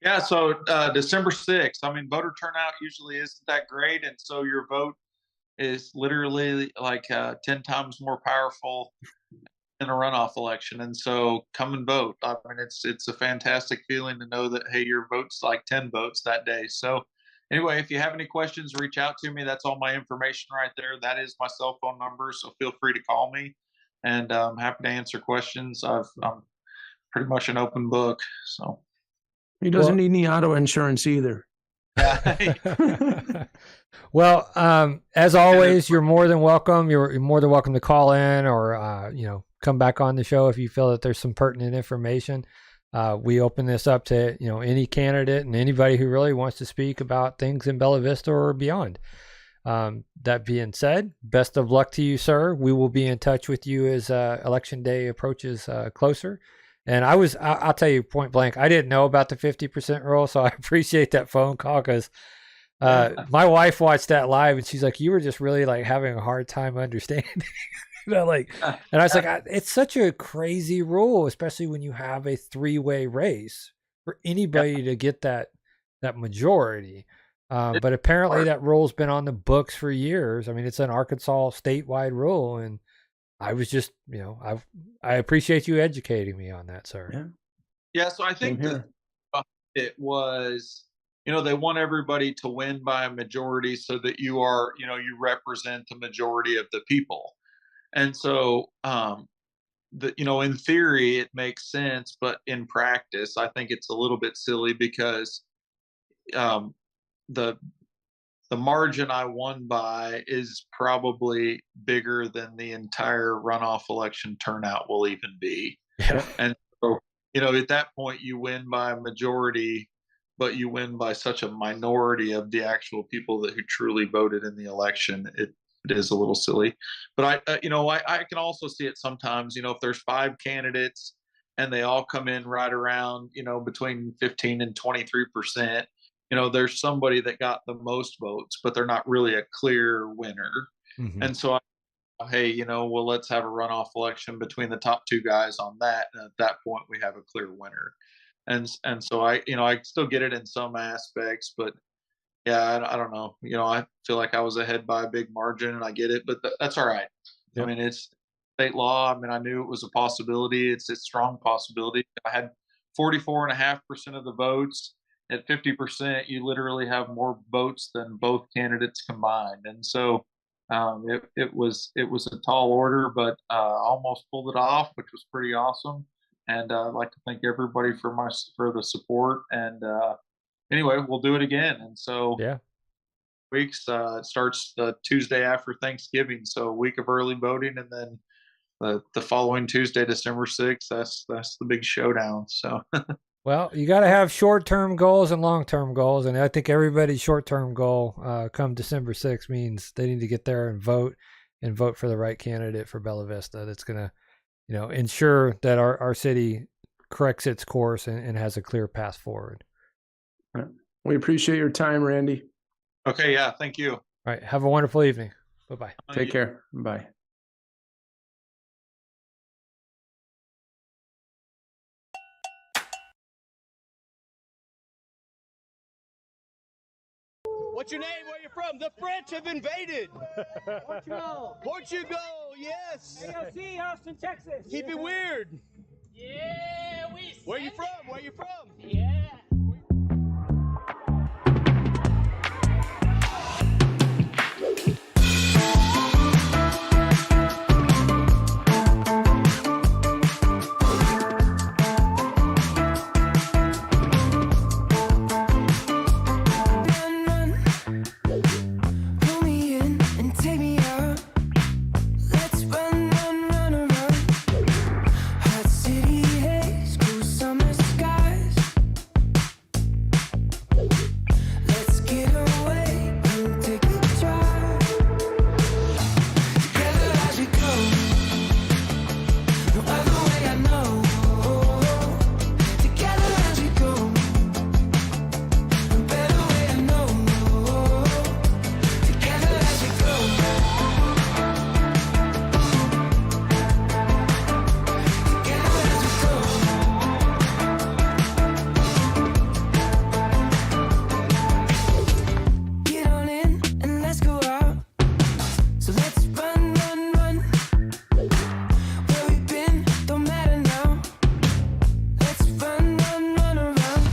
Yeah, so December 6th. I mean, voter turnout usually isn't that great, and so your vote is literally like 10 times more powerful in a runoff election. And so come and vote. I mean, it's a fantastic feeling to know that, hey, your vote's like 10 votes that day. So anyway, if you have any questions, reach out to me. That's all my information right there. That is my cell phone number, so feel free to call me, and I'm happy to answer questions. I'm pretty much an open book. So He doesn't need any auto insurance either. Well, as always, you're more than welcome. You're more than welcome to call in or come back on the show if you feel that there's some pertinent information. We open this up to any candidate and anybody who really wants to speak about things in Bella Vista or beyond. That being said, best of luck to you, sir. We will be in touch with you as election day approaches closer. And I'll tell you point blank, I didn't know about the 50% rule, so I appreciate that phone call because my wife watched that live and she's like, you were just really like having a hard time understanding. And I was like, it's such a crazy rule, especially when you have a three-way race for anybody to get that majority. But apparently that rule's been on the books for years. I mean, it's an Arkansas statewide rule, and I was just, I appreciate you educating me on that, sir. Yeah. So I think that it was, they want everybody to win by a majority so that you are, you represent the majority of the people. And so, in theory, it makes sense, but in practice, I think it's a little bit silly because the margin I won by is probably bigger than the entire runoff election turnout will even be. Yeah. And so, at that point, you win by a majority, but you win by such a minority of the actual people who truly voted in the election. It is a little silly, but I can also see it sometimes, if there's 5 candidates and they all come in right around, between 15 and 23%, there's somebody that got the most votes, but they're not really a clear winner. Mhm. And so hey, well, let's have a runoff election between the top two guys on that. And at that point, we have a clear winner. And so I still get it in some aspects, but yeah, I don't know. I feel like I was ahead by a big margin, and I get it, but that's all right. I Yep. mean, it's state law. I mean, I knew it was a possibility. It's a strong possibility. I had 44.5% of the votes. At 50%, you literally have more votes than both candidates combined, and so it was a tall order, but almost pulled it off, which was pretty awesome. And I'd like to thank everybody for the support. And anyway, we'll do it again. And so Yeah. weeks it starts the Tuesday after Thanksgiving, so a week of early voting, and then the following Tuesday, December 6th. That's the big showdown. So Well, you got to have short-term goals and long-term goals, and I think everybody's short-term goal come December 6th means they need to get there and vote for the right candidate for Bella Vista. That's going to, ensure that our city corrects its course and has a clear path forward. We appreciate your time, Randy. okay, yeah, thank you. All right, have a wonderful evening. Bye-bye. Take care. Bye. What's your name? Where you from? The French have invaded. Portugal. Portugal, yes. AOC, Austin, Texas. Keep it weird. Yeah, we. Where you from? Where you from? Yeah. Pull me in and take me out. Let's run, run, run around. Hot city haze, cool summer skies. Let's get away and take a drive. Together as we go. No other way I know. Together as we go. No better way I know. Together as we go. Together as we go. Get on in and let's go out. So let's run, run, run. Where we've been don't matter now. Let's run, run, run around.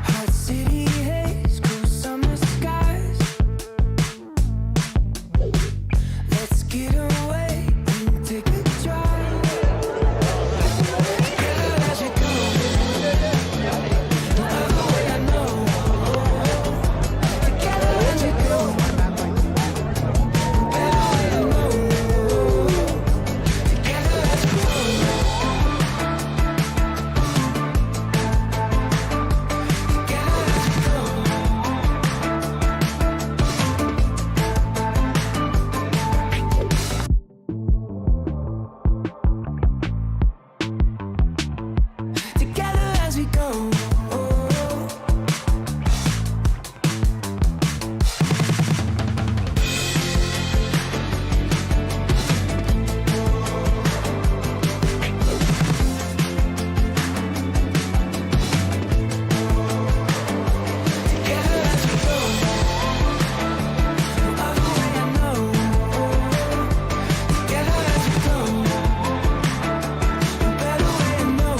Hot city haze, cool summer skies. Let's get away and take a drive. Together as we go. No other way I know. Together as we go. Better way I know. Together as we go. Together as we go. Together as we go. Together as we go. No other way I know. Together as we go. No better way I know.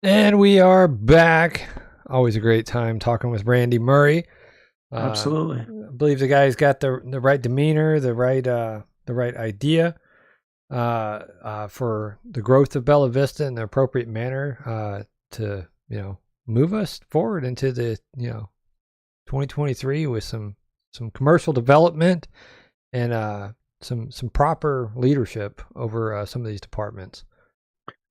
And we are back. Always a great time talking with Randy Murray. Absolutely. I believe the guy's got the right demeanor, the right idea for the growth of Bella Vista in the appropriate manner to move us forward into the 2023 with some commercial development and some proper leadership over some of these departments.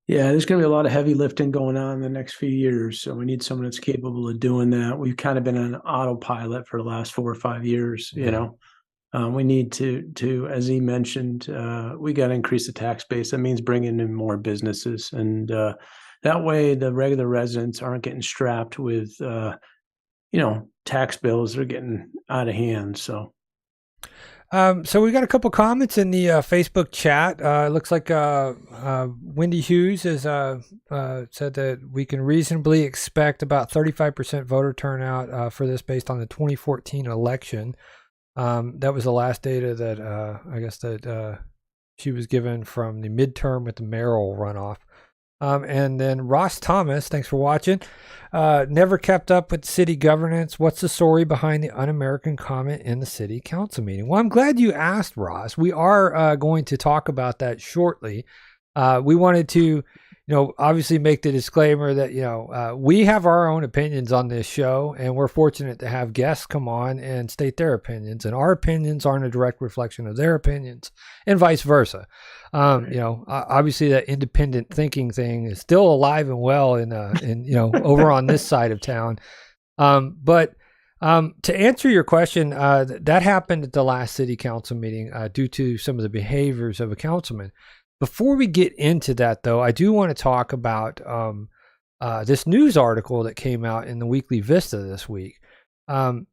Yeah, there's going to be a lot of heavy lifting going on in the next few years. So we need someone that's capable of doing that. We've kind of been on autopilot for the last 4 or 5 years, you know. We need to, as he mentioned, we got to increase the tax base. That means bringing in more businesses, and that way the regular residents aren't getting strapped with, tax bills that are getting out of hand. So. So we got a couple comments in the Facebook chat. It looks like Wendy Hughes has said that we can reasonably expect about 35% voter turnout for this based on the 2014 election. That was the last data that I guess that she was given from the midterm with the mayoral runoff. And then Ross Thomas, thanks for watching. Never kept up with city governance. What's the story behind the un-American comment in the city council meeting? Well, I'm glad you asked, Ross. We are going to talk about that shortly. We wanted to, obviously make the disclaimer that, we have our own opinions on this show, and we're fortunate to have guests come on and state their opinions, and our opinions aren't a direct reflection of their opinions, and vice versa. Obviously that independent thinking thing is still alive and well in over on this side of town. But to answer your question, that happened at the last city council meeting due to some of the behaviors of a councilman. Before we get into that, though, I do want to talk about this news article that came out in the Weekly Vista this week. I've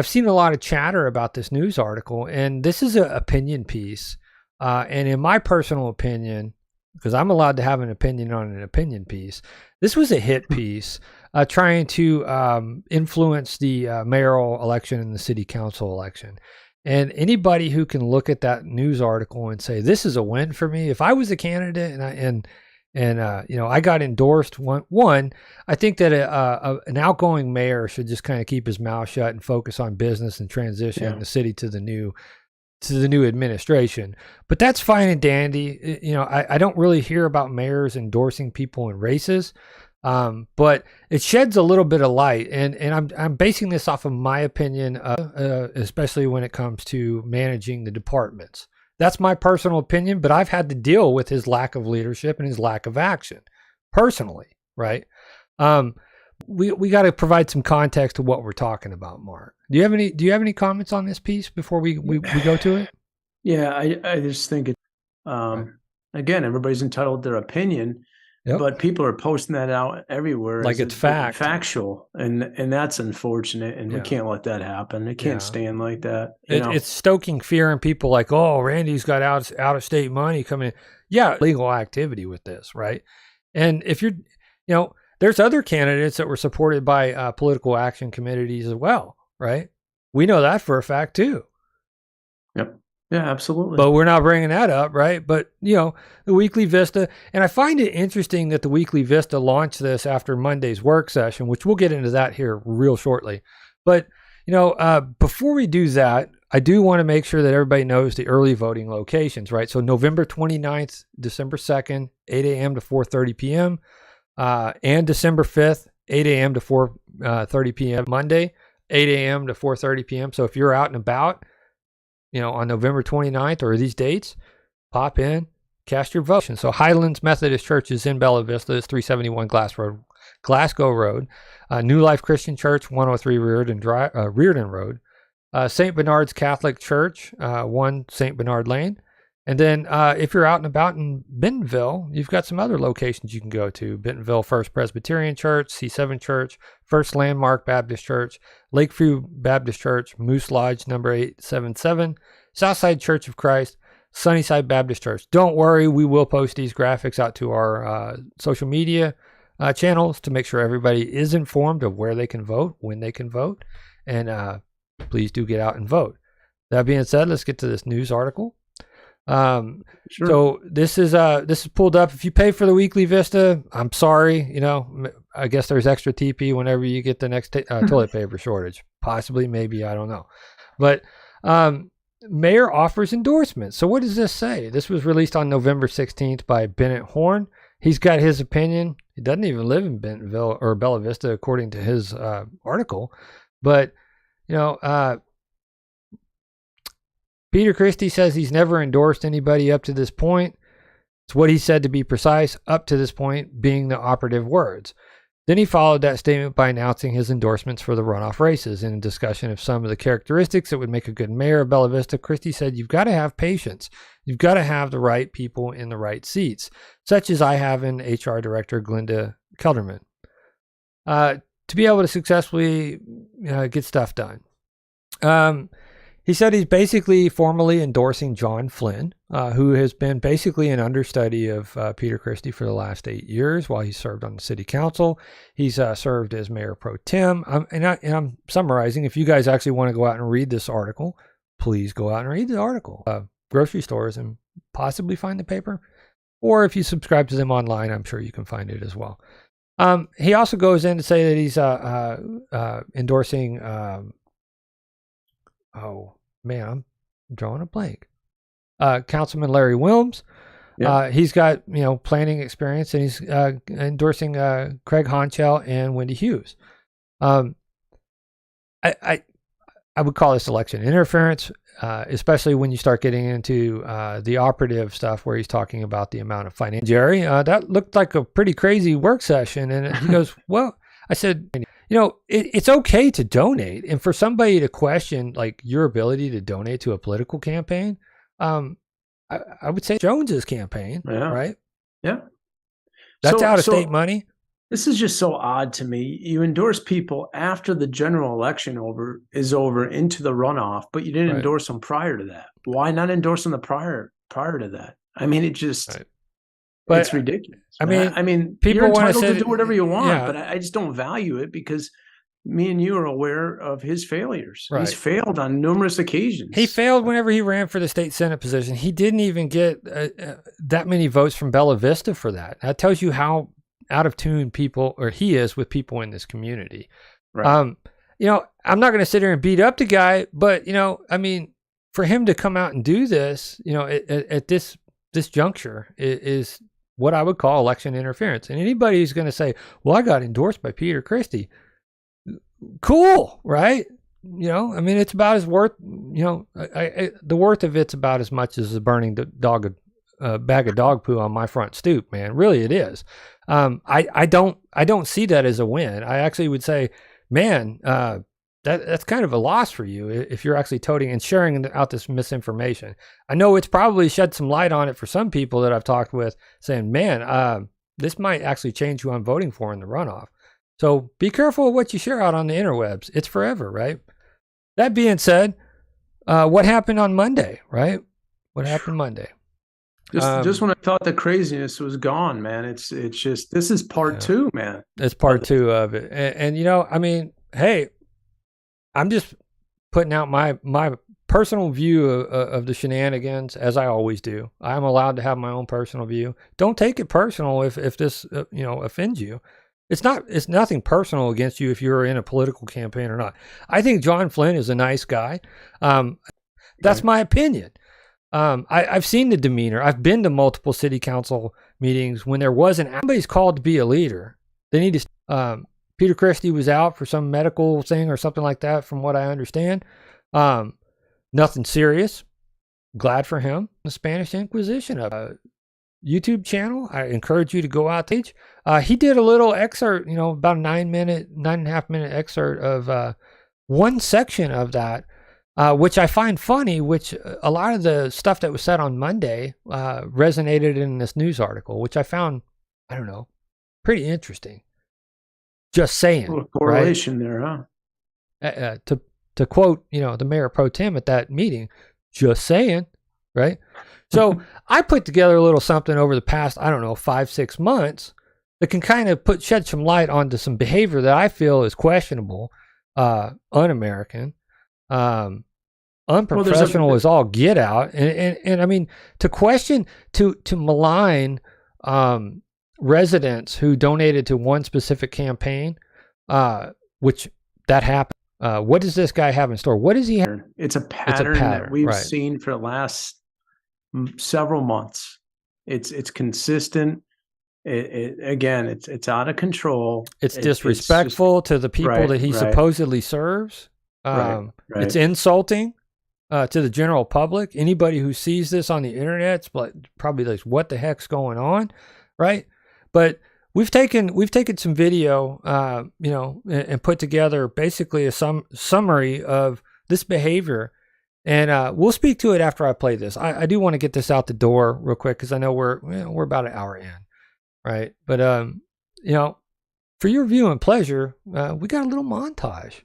seen a lot of chatter about this news article, and this is an opinion piece. And in my personal opinion, because I'm allowed to have an opinion on an opinion piece, this was a hit piece trying to influence the mayoral election and the city council election. And anybody who can look at that news article and say, this is a win for me. If I was a candidate and I got endorsed, one, I think that an outgoing mayor should just kind of keep his mouth shut and focus on business and transition the city to the new administration. But that's fine and dandy. I don't really hear about mayors endorsing people in races. But it sheds a little bit of light, and I'm basing this off of my opinion, especially when it comes to managing the departments. That's my personal opinion, but I've had to deal with his lack of leadership and his lack of action personally, right? We got to provide some context to what we're talking about, Mark. Do you have any comments on this piece before we go to it? Yeah, I just think again, everybody's entitled to their opinion. Yep. But people are posting that out everywhere like it's factual, and that's unfortunate, and we can't let that happen. It can't stand like that. It's stoking fear in people like, oh, Randy's got out of state money coming in. Yeah, legal activity with this, right? And if you're, there's other candidates that were supported by political action committees as well, right? We know that for a fact too. Yep. Yeah, absolutely. But we're not bringing that up, right? But, the Weekly Vista, and I find it interesting that the Weekly Vista launched this after Monday's work session, which we'll get into that here real shortly. But, before we do that, I do want to make sure that everybody knows the early voting locations, right? So November 29th, December 2nd, 8 a.m. to 4:30 p.m., and December 5th, 8 a.m. to 4:30 p.m. Monday, 8 a.m. to 4:30 p.m. So if you're out and about, on November 29th or these dates, pop in, cast your vote. So Highlands Methodist Church is in Bella Vista. It's 371 Glasgow Road. New Life Christian Church, 103 Reardon Road. St. Bernard's Catholic Church, 1 St. Bernard Lane. And then if you're out and about in Bentonville, you've got some other locations you can go to. Bentonville First Presbyterian Church, C7 Church, First Landmark Baptist Church, Lakeview Baptist Church, Moose Lodge number 877, Southside Church of Christ, Sunnyside Baptist Church. Don't worry, we will post these graphics out to our social media channels to make sure everybody is informed of where they can vote, when they can vote, and please do get out and vote. That being said, let's get to this news article. Sure. So this is pulled up. If you pay for the Weekly Vista, I'm sorry, I guess there's extra TP whenever you get the next toilet paper shortage. Possibly, maybe, I don't know. But mayor offers endorsement. So what does this say? This was released on November 16th by Bennett Horn. He's got his opinion. He doesn't even live in Bentonville or Bella Vista, according to his article. But, Peter Christie says he's never endorsed anybody up to this point. It's what he said, to be precise, up to this point being the operative words. Then he followed that statement by announcing his endorsements for the runoff races. In a discussion of some of the characteristics that would make a good mayor of Bella Vista, Christie said, "You've got to have patience. You've got to have the right people in the right seats, such as I have in HR Director Glenda Kelderman, to be able to successfully get stuff done." He said he's basically formally endorsing John Flynn, who has been basically an understudy of Peter Christie for the last 8 years while he served on the city council. He's served as mayor pro tem. I'm summarizing. If you guys actually want to go out and read this article, please go out and read the article. Grocery stores and possibly find the paper. Or if you subscribe to them online, I'm sure you can find it as well. He also goes in to say that he's endorsing... oh man, I'm drawing a blank. Councilman Larry Wilms. Yeah. He's got planning experience, and he's endorsing Craig Honchell and Wendy Hughes. I would call this election interference, especially when you start getting into the operative stuff where he's talking about the amount of finance. Jerry, that looked like a pretty crazy work session, and he goes, "Well," I said, it's okay to donate, and for somebody to question like your ability to donate to a political campaign, I would say Jones's campaign, right? Yeah, that's out of state money. This is just so odd to me. You endorse people after the general election is over into the runoff, but you didn't endorse them prior to that. Why not endorse them prior to that? I mean, it just. But it's ridiculous. I mean, people you're entitled to do whatever you want, but I just don't value it because me and you are aware of his failures. Right. He's failed on numerous occasions. He failed whenever he ran for the state Senate position. He didn't even get that many votes from Bella Vista for that. That tells you how out of tune he is with people in this community. Right. I'm not going to sit here and beat up the guy, but for him to come out and do this, at this juncture is what I would call election interference. And anybody who's going to say, "Well, I got endorsed by Peter Christie," cool, right? It's about as worth. The worth of it's about as much as burning the bag of dog poo on my front stoop, man. Really, it is. I don't see that as a win. I actually would say, man, that's kind of a loss for you if you're actually toting and sharing out this misinformation. I know it's probably shed some light on it for some people that I've talked with, saying, man, this might actually change who I'm voting for in the runoff. So be careful of what you share out on the interwebs. It's forever, right? That being said, what happened on Monday, right? What happened Monday? Just when I thought the craziness was gone, man, it's just, this is part two, man. It's part two of it. And hey, I'm just putting out my personal view of the shenanigans, as I always do. I'm allowed to have my own personal view. Don't take it personal if this offends you. It's nothing personal against you if you're in a political campaign or not. I think John Flynn is a nice guy. That's my opinion. I've seen the demeanor. I've been to multiple city council meetings when there wasn't somebody's called to be a leader. They need to. Peter Christie was out for some medical thing or something like that, from what I understand. Nothing serious. Glad for him. The Spanish Inquisition, a YouTube channel. I encourage you to go out to it. He did a little excerpt, about a 9.5 minute excerpt of one section of that, which I find funny, which a lot of the stuff that was said on Monday resonated in this news article, which I found, pretty interesting. Just saying, a correlation there, huh? To quote, the mayor pro tem at that meeting, just saying, right? So I put together a little something over the past, 5-6 months that can kind of shed some light onto some behavior that I feel is questionable, un-American, unprofessional as all get out, and to question, to malign residents who donated to one specific campaign, which that happened. What does this guy have in store? What does he have? It's a pattern that we've seen for the last several months. It's consistent. It's out of control. It's disrespectful to the people that he supposedly serves. It's insulting to the general public. Anybody who sees this on the internet probably like, what the heck's going on, right? But we've taken some video, and put together basically a summary of this behavior, and we'll speak to it after I play this. I do want to get this out the door real quick because I know we're about an hour in, right? But for your view and pleasure, we got a little montage.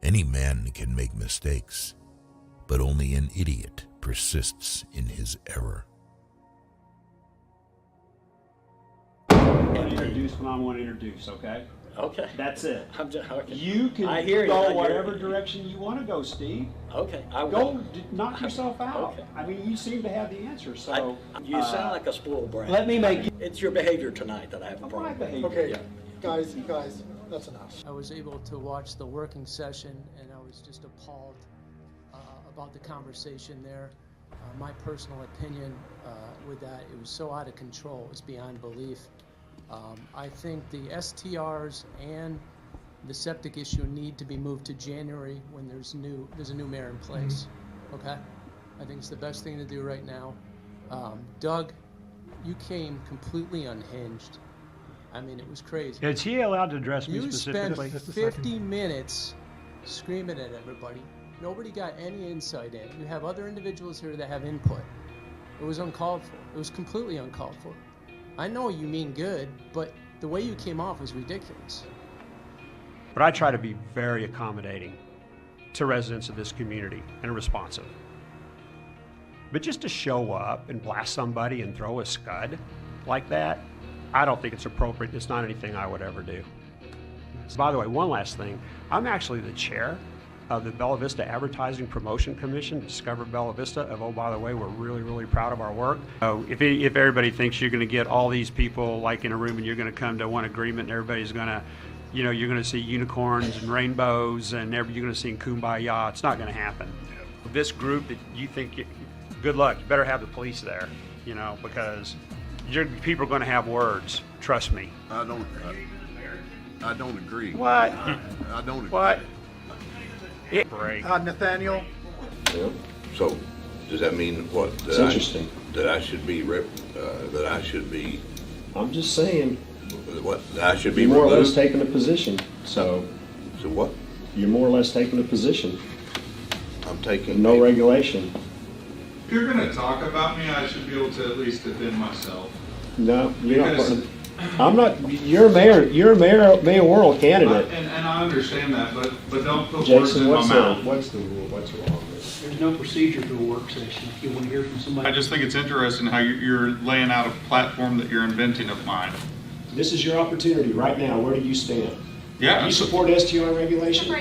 Any man can make mistakes, but only an idiot persists in his error. Introduce when I want to introduce, okay? Okay. That's it. I'm just, okay. You can I hear you, go I hear whatever you. direction you want to go, Steve. Okay. I will. Go knock yourself out. Okay. I mean, you seem to have the answer, so. You sound like a spoiled brat. Let me make you. It's your behavior tonight that I have a problem My with. behavior. Okay, Yeah. guys, that's enough. I was able to watch the working session, and I was just appalled about the conversation there. My personal opinion with that, it was so out of control, it's beyond belief. I think the STRs and the septic issue need to be moved to January when there's a new mayor in place. Okay? I think it's the best thing to do right now. Doug, you came completely unhinged. I mean, it was crazy. Is he allowed to address me You specifically? spent 50 minutes screaming at everybody. Nobody got any insight in. You have other individuals here that have input. It was uncalled for. It was completely uncalled for. I know you mean good, but the way you came off was ridiculous. But I try to be very accommodating to residents of this community and responsive. But just to show up and blast somebody and throw a scud like that, I don't think it's appropriate. It's not anything I would ever do. By the way, one last thing. I'm actually the chair of the Bella Vista Advertising Promotion Commission, Discover Bella Vista. Oh, by the way, we're really, really proud of our work. If everybody thinks you're going to get all these people like in a room and you're going to come to one agreement and everybody's going to, you're going to see unicorns and rainbows and you're going to sing Kumbaya, it's not going to happen. This group that you think, good luck. You better have the police there, because people are going to have words. Trust me. I don't agree. What? I don't agree. What? Break. Nathaniel? Yeah. So, does that mean what? It's interesting. That I should be I'm just saying. What? That I should be You're more or less removed? taking a position. So what? You're more or less taking a position. I'm taking no regulation. If you're going to talk about me, I should be able to at least defend myself. No, you're Because- not. I'm not. You're a mayor. You're a mayoral candidate. And I understand that, but don't put words Jason, in my mouth. what's the rule? What's wrong with it? There's no procedure to a work session. If you want to hear from somebody. I just think it's interesting how you're laying out a platform that you're inventing of mine. This is your opportunity right now. Where do you stand? Yeah. Do you support STR regulation?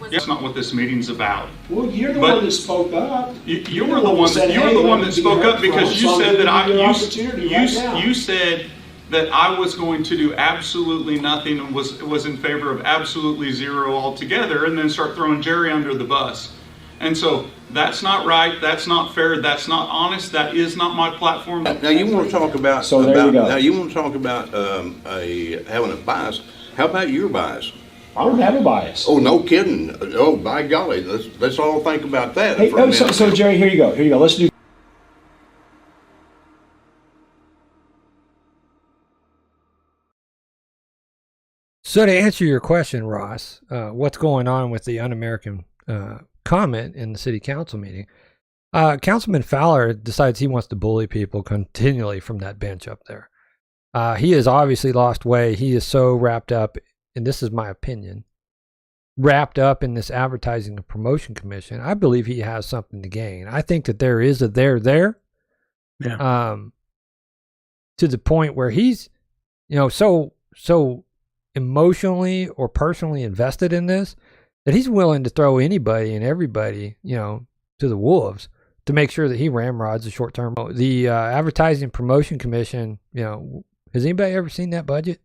That's not what this meeting's about. Well, you're the But one that spoke up. You were the one that spoke up because you said that you said that I was going to do absolutely nothing and was in favor of absolutely zero altogether, and then start throwing Jerry under the bus. And so that's not right. That's not fair. That's not honest. That is not my platform. Now you want to talk about there you go. Now you want to talk about having a bias. How about your bias? I don't have a bias. Oh, no kidding. Oh, by golly, let's all think about that. Hey, for a minute. so Jerry, here you go. Let's do. So to answer your question, Ross, what's going on with the un-American comment in the city council meeting? Councilman Fowler decides he wants to bully people continually from that bench up there. He has obviously lost way. He is so wrapped up, and this is my opinion, wrapped up in this advertising and promotion commission. I believe he has something to gain. I think that there is a there. Yeah. To the point where he's, so emotionally or personally invested in this that he's willing to throw anybody and everybody, to the wolves to make sure that he ramrods the short term. The advertising promotion commission, has anybody ever seen that budget?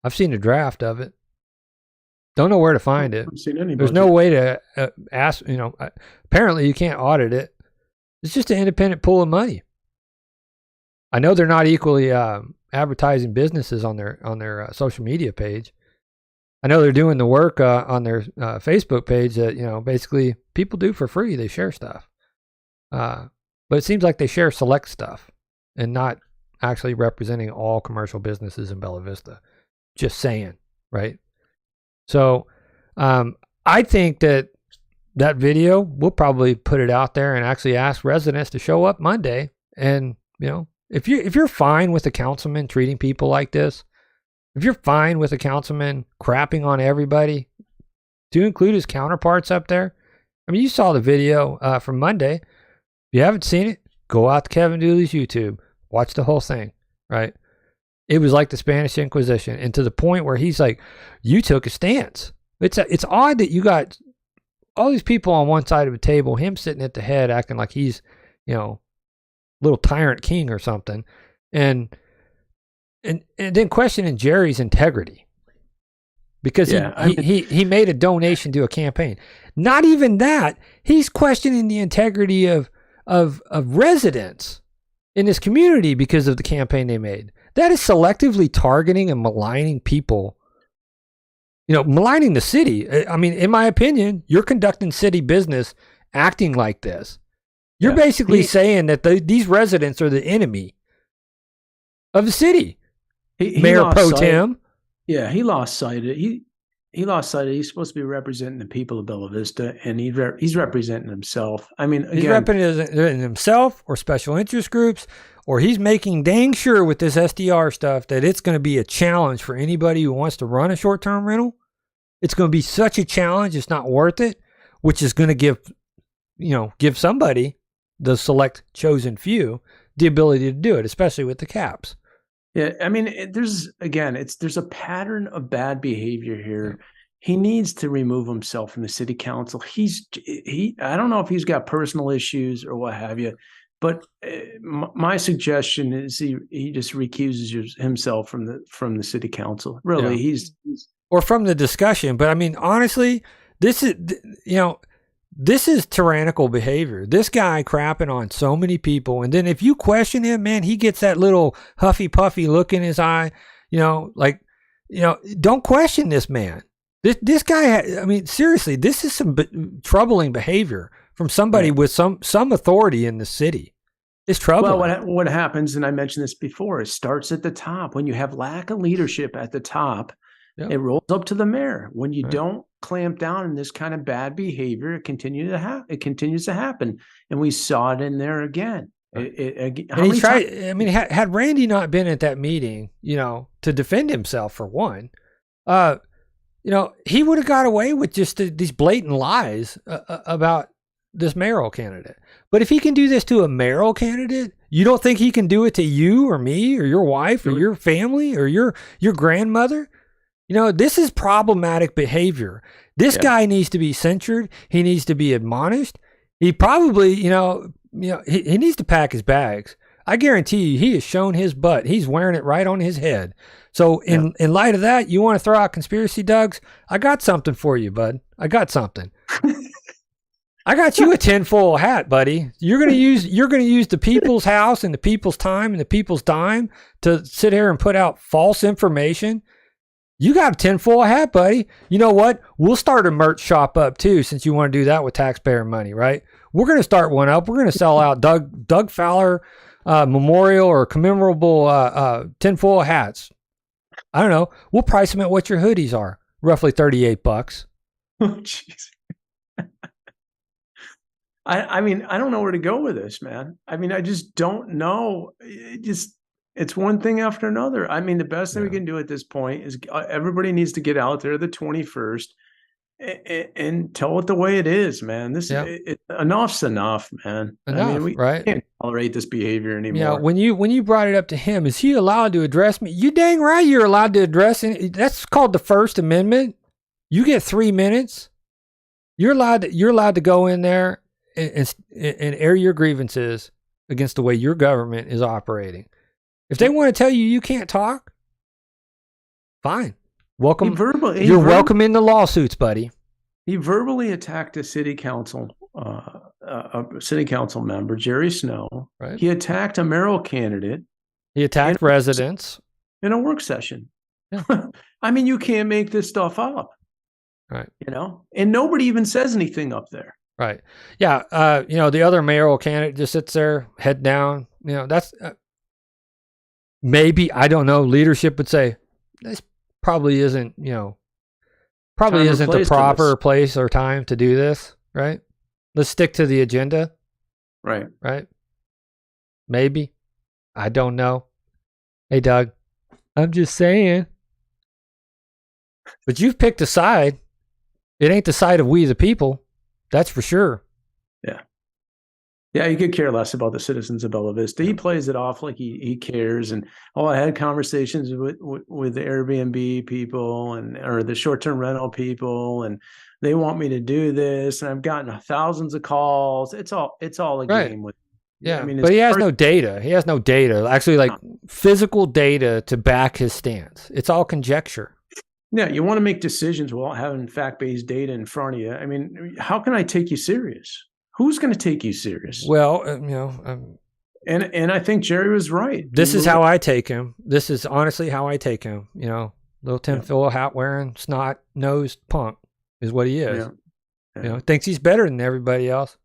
I've seen a draft of it. Don't know where to find it. I haven't seen any There's budget. no way to ask, apparently you can't audit it. It's just an independent pool of money. I know they're not equally advertising businesses on their social media page. I know they're doing the work on their Facebook page that, you know, basically people do for free. They share stuff. But it seems like they share select stuff and not actually representing all commercial businesses in Bella Vista. Just saying, right? So I think that video, we'll probably put it out there and actually ask residents to show up Monday. And, you know, if you're fine with a councilman treating people like this, if you're fine with a councilman crapping on everybody, to include his counterparts up there. I mean, you saw the video from Monday. If you haven't seen it, go out to Kevin Dooley's YouTube. Watch the whole thing, right? It was like the Spanish Inquisition, and to the point where he's like, you took a stance. It's odd that you got all these people on one side of the table, him sitting at the head acting like he's, you know, little tyrant king or something, and then questioning Jerry's integrity because he made a donation to a campaign. Not even that, he's questioning the integrity of residents in this community because of the campaign they made. That is selectively targeting and maligning people. You know, maligning the city. I mean, in my opinion, you're conducting city business acting like this. You're basically saying that these residents are the enemy of the city. Mayor Pro Tem. Yeah, he lost sight of it. He lost sight of it. He's supposed to be representing the people of Bella Vista, and he's representing himself. I mean, again, he's representing himself or special interest groups, or he's making dang sure with this SDR stuff that it's going to be a challenge for anybody who wants to run a short-term rental. It's going to be such a challenge, it's not worth it, which is going to give somebody, the select chosen few, the ability to do it, especially with the caps. Yeah, I mean, there's a pattern of bad behavior here. He needs to remove himself from the city council. I don't know if he's got personal issues or what have you, but my suggestion is he just recuses himself from the city council. Really, he's or from the discussion. But I mean, honestly, this is tyrannical behavior. This guy crapping on so many people. And then if you question him, man, he gets that little huffy puffy look in his eye, don't question this man. This guy, I mean, seriously, this is some troubling behavior from somebody with some authority in the city. It's troubling. Well, what happens, and I mentioned this before, it starts at the top. When you have lack of leadership at the top, it rolls up to the mayor. When you don't clamp down on this kind of bad behavior, it continues to happen, and we saw it in there again. Had Randy not been at that meeting, to defend himself for one, he would have got away with just these blatant lies about this mayoral candidate. But if he can do this to a mayoral candidate, you don't think he can do it to you or me or your wife or your family or your grandmother? This is problematic behavior. This guy needs to be censured. He needs to be admonished. He probably, he needs to pack his bags. I guarantee you, he has shown his butt. He's wearing it right on his head. So in light of that, you want to throw out conspiracy Dougs? I got something for you, bud. I got something. I got you a tinfoil hat, buddy. You're gonna use the people's house and the people's time and the people's dime to sit here and put out false information. You got a tinfoil hat, buddy. You know what? We'll start a merch shop up too, since you want to do that with taxpayer money, right? We're going to start one up. We're going to sell out Doug Fowler memorial or commemorable tinfoil hats. I don't know. We'll price them at what your hoodies are, roughly $38. Oh, jeez. I mean, I don't know where to go with this, man. I mean, I just don't know. It's one thing after another. I mean, the best thing we can do at this point is everybody needs to get out there the 21st and tell it the way it is, man. Enough's enough, man. Enough, I mean, we right? can't tolerate this behavior anymore. Yeah, when you brought it up to him, is he allowed to address me? You dang right you're allowed to address it. That's called the First Amendment. You get 3 minutes. You're allowed to go in there and air your grievances against the way your government is operating. If they want to tell you can't talk, fine. Welcome. You're welcome in the lawsuits, buddy. He verbally attacked a city council member, Jerry Snow. Right. He attacked a mayoral candidate. He attacked residents. in a work session. Yeah. I mean, you can't make this stuff up. Right. And nobody even says anything up there. Right. Yeah. The other mayoral candidate just sits there, head down. That's maybe, I don't know, leadership would say, this probably isn't, probably isn't the proper place or time to do this. Right. Let's stick to the agenda. Right. Right. Maybe. I don't know. Hey, Doug, I'm just saying. But you've picked a side. It ain't the side of we the people. That's for sure. Yeah. Yeah, he could care less about the citizens of Bella Vista. He plays it off like he cares. And I had conversations with the Airbnb people or the short-term rental people, and they want me to do this. And I've gotten thousands of calls. It's all a game with. Yeah, I mean, but he has no data. He has no data, actually, physical data to back his stance. It's all conjecture. Yeah, you want to make decisions without having fact-based data in front of you. I mean, how can I take you serious? Who's going to take you serious? Well, and I think Jerry was right. This is how I take him. This is honestly how I take him. Little tinfoil hat wearing, snot-nosed punk is what he is. Yeah. Thinks he's better than everybody else.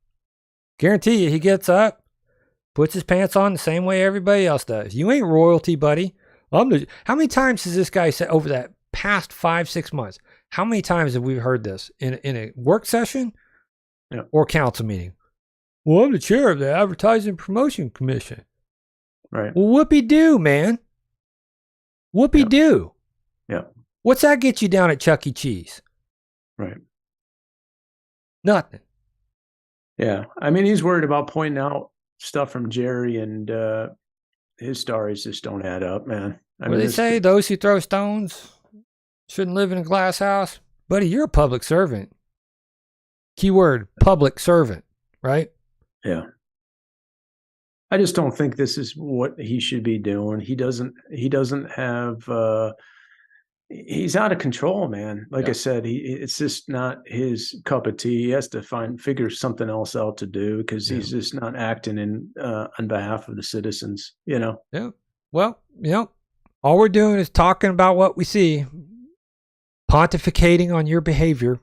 Guarantee you, he gets up, puts his pants on the same way everybody else does. You ain't royalty, buddy. How many times has this guy said over that past 5-6 months? How many times have we heard this in a work session or council meeting? Well, I'm the chair of the Advertising Promotion Commission. Right. Well, whoopee-doo, man. Whoopee-doo. Yeah. What's that get you down at Chuck E. Cheese? Right. Nothing. Yeah. I mean, he's worried about pointing out stuff from Jerry, and his stories just don't add up, man. What do they say? Those who throw stones shouldn't live in a glass house. Buddy, you're a public servant. Keyword, public servant, right? Yeah. I just don't think this is what he should be doing. He doesn't have, he's out of control, man. Like I said, it's just not his cup of tea. He has to figure something else out to do, because he's just not acting on behalf of the citizens, Yeah. Well, all we're doing is talking about what we see, pontificating on your behavior.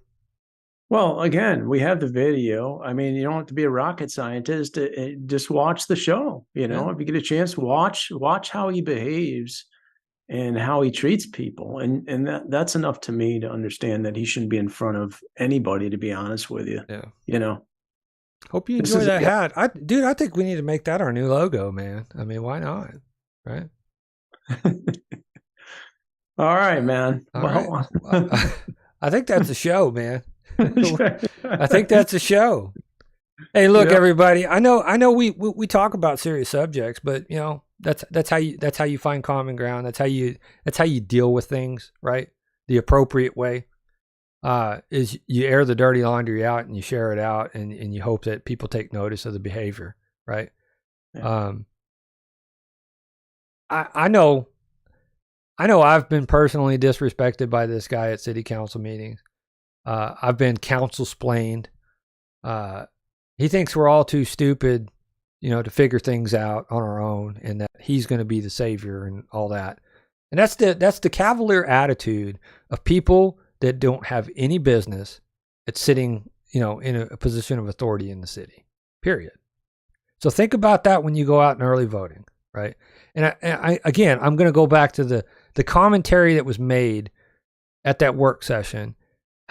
Well, again, we have the video. I mean, you don't have to be a rocket scientist. Just watch the show. If you get a chance, watch how he behaves and how he treats people, and that's enough to me to understand that he shouldn't be in front of anybody. To be honest with you, Hope you enjoy that hat, I think we need to make that our new logo, man. I mean, why not? Right. All right, man. Well, I think that's a show, man. I think that's a show. Hey, look, everybody. I know we talk about serious subjects, but that's how you find common ground. That's how you deal with things, right? The appropriate way is you air the dirty laundry out and you share it out, and you hope that people take notice of the behavior, right? Yeah. I know I've been personally disrespected by this guy at city council meetings. I've been council-splained. He thinks we're all too stupid, to figure things out on our own, and that he's going to be the savior and all that. And that's the cavalier attitude of people that don't have any business at sitting, in a position of authority in the city. Period. So think about that when you go out in early voting, right? And I again, I'm going to go back to the commentary that was made at that work session,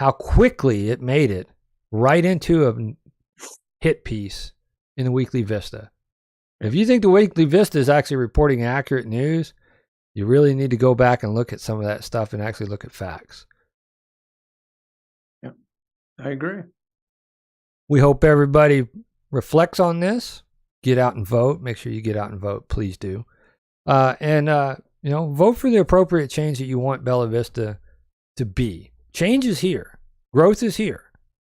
how quickly it made it right into a hit piece in the Weekly Vista. If you think the Weekly Vista is actually reporting accurate news, you really need to go back and look at some of that stuff and actually look at facts. Yeah, I agree. We hope everybody reflects on this. Get out and vote. Make sure you get out and vote. Please do. And vote for the appropriate change that you want Bella Vista to be. Change is here. Growth is here.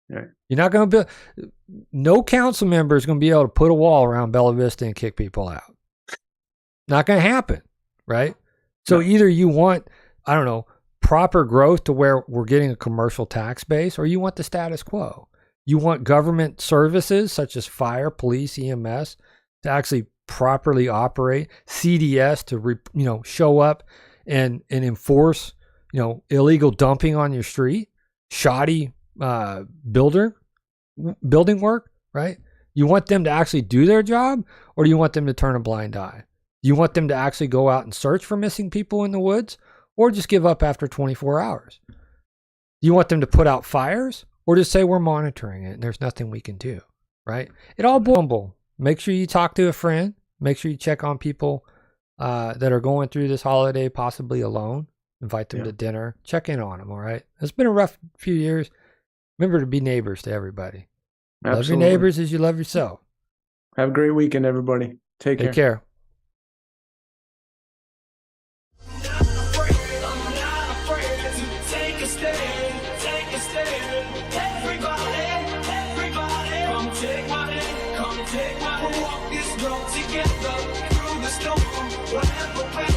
Right. You're not going to be, no council member is going to be able to put a wall around Bella Vista and kick people out. Not going to happen, right? So either you want, proper growth to where we're getting a commercial tax base, or you want the status quo. You want government services such as fire, police, EMS to actually properly operate, CDS to show up and enforce, illegal dumping on your street, shoddy building work, right? You want them to actually do their job, or do you want them to turn a blind eye? Do you want them to actually go out and search for missing people in the woods, or just give up after 24 hours? Do you want them to put out fires, or just say we're monitoring it and there's nothing we can do, right? It all boils. Make sure you talk to a friend. Make sure you check on people that are going through this holiday, possibly alone. Invite them to dinner. Check in on them, all right? It's been a rough few years. Remember to be neighbors to everybody. Absolutely. Love your neighbors as you love yourself. Have a great weekend, everybody. Take care. Take my walk this road together through the storm, whatever way.